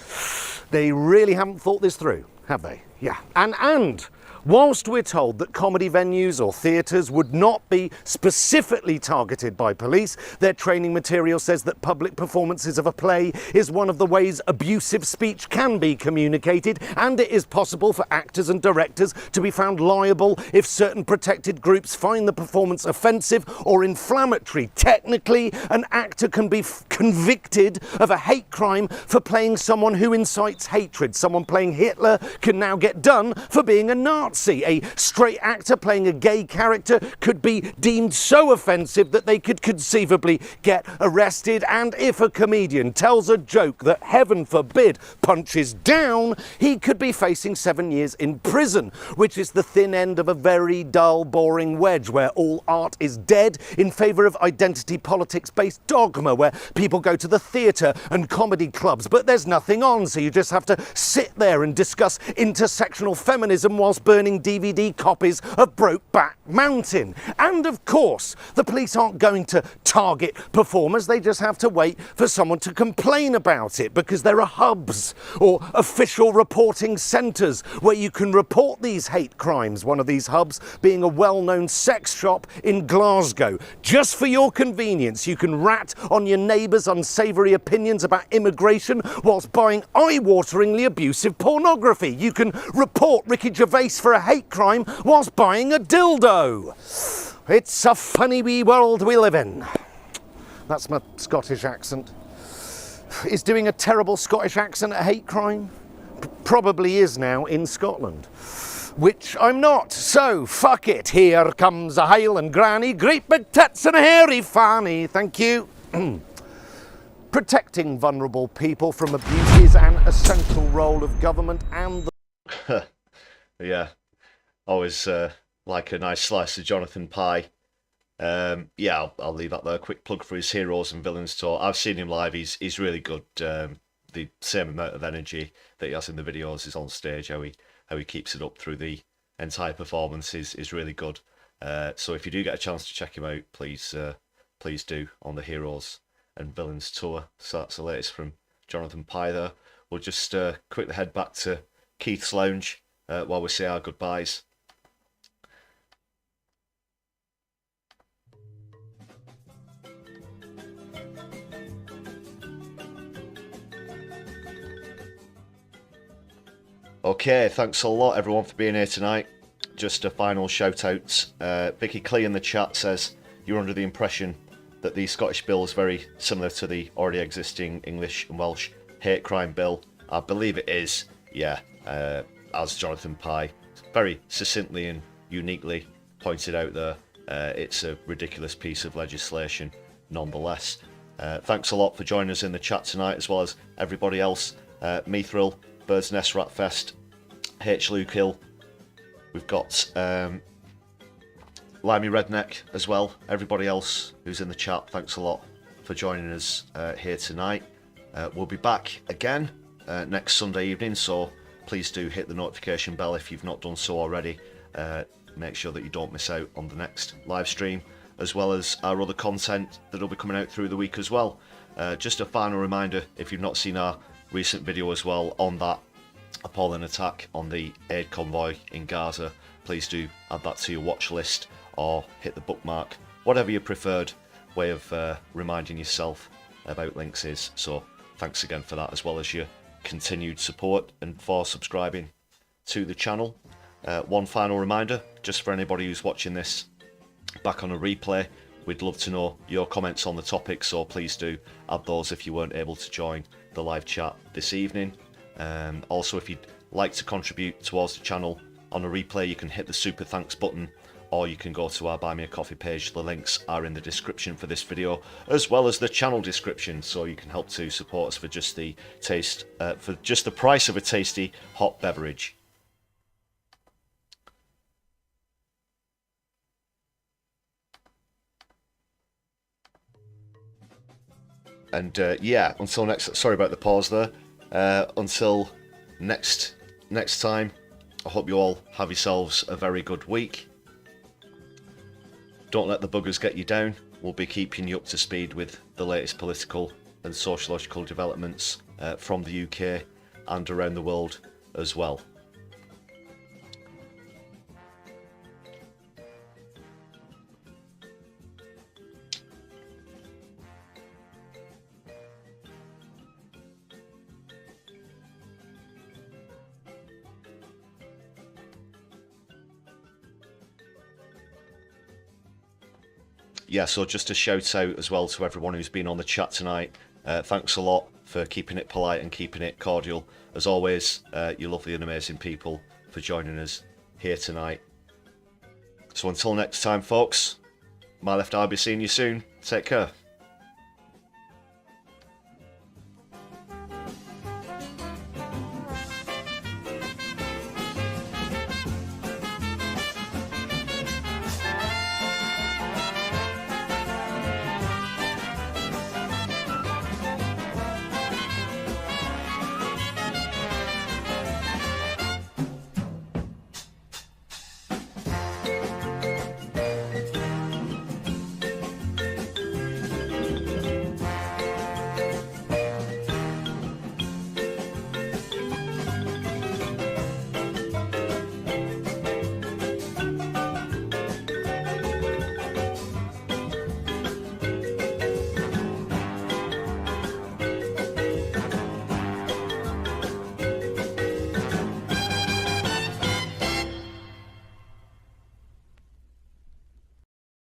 They really haven't thought this through, have they? Yeah. And whilst we're told that comedy venues or theatres would not be specifically targeted by police, their training material says that public performances of a play is one of the ways abusive speech can be communicated, and it is possible for actors and directors to be found liable if certain protected groups find the performance offensive or inflammatory. Technically, an actor can be convicted of a hate crime for playing someone who incites hatred. Someone playing Hitler can now get done for being a Nazi. A straight actor playing a gay character could be deemed so offensive that they could conceivably get arrested. And if a comedian tells a joke that, heaven forbid, punches down, he could be facing 7 years in prison, which is the thin end of a very dull, boring wedge where all art is dead in favour of identity politics-based dogma, where people go to the theatre and comedy clubs, but there's nothing on, so you just have to sit there and discuss intersectional feminism whilst burning DVD copies of Brokeback Mountain. And of course, the police aren't going to target performers, they just have to wait for someone to complain about it, because there are hubs or official reporting centres where you can report these hate crimes, one of these hubs being a well-known sex shop in Glasgow. Just for your convenience, you can rat on your neighbours' unsavoury opinions about immigration whilst buying eye-wateringly abusive pornography. You can report Ricky Gervais for a hate crime whilst buying a dildo. It's a funny wee world we live in. That's my Scottish accent. Is doing a terrible Scottish accent a hate crime? Probably is now in Scotland. Which I'm not, so fuck it. Here comes a Highland granny, great big tits and a hairy fanny. Thank you. Protecting vulnerable people from abuse is an essential role of government and the... Yeah, always like a nice slice of Jonathan Pie. Yeah, I'll leave that there. Quick plug for his Heroes and Villains tour. I've seen him live. He's really good. The same amount of energy that he has in the videos is on stage. How he keeps it up through the entire performance is really good. So if you do get a chance to check him out, please do, on the Heroes and Villains tour. So that's the latest from Jonathan Pie there. We'll just quickly head back to Keith's Lounge while we say our goodbyes. Okay, thanks a lot everyone for being here tonight. Just a final shout out. Vicky Clee in the chat says, you're under the impression that the Scottish bill is very similar to the already existing English and Welsh hate crime bill. I believe it is, yeah, as Jonathan Pie very succinctly and uniquely pointed out there. It's a ridiculous piece of legislation nonetheless. Thanks a lot for joining us in the chat tonight, as well as everybody else. Mithril, Bird's Nest Rat Fest, H. Luke Hill. We've got Limey Redneck as well. Everybody else who's in the chat, thanks a lot for joining us here tonight. We'll be back again next Sunday evening, so please do hit the notification bell if you've not done so already. Make sure that you don't miss out on the next live stream, as well as our other content that'll be coming out through the week as well. Just a final reminder, if you've not seen our recent video as well on that appalling attack on the aid convoy in Gaza, please do add that to your watch list or hit the bookmark, whatever your preferred way of reminding yourself about links is. So thanks again for that, as well as your continued support and for subscribing to the channel. One final reminder, just for anybody who's watching this back on a replay, we'd love to know your comments on the topic, so please do add those if you weren't able to join the live chat this evening. Also, if you'd like to contribute towards the channel on a replay, you can hit the super thanks button, or you can go to our Buy Me a Coffee page. The links are in the description for this video, as well as the channel description, so you can help to support us for just the price of a tasty hot beverage. And yeah, until next, sorry about the pause there. Until next time, I hope you all have yourselves a very good week. Don't let the buggers get you down. We'll be keeping you up to speed with the latest political and sociological developments from the UK and around the world as well. Yeah, so just a shout out as well to everyone who's been on the chat tonight. Thanks a lot for keeping it polite and keeping it cordial. As always, you lovely and amazing people for joining us here tonight. So until next time, folks, my left eye, be seeing you soon. Take care.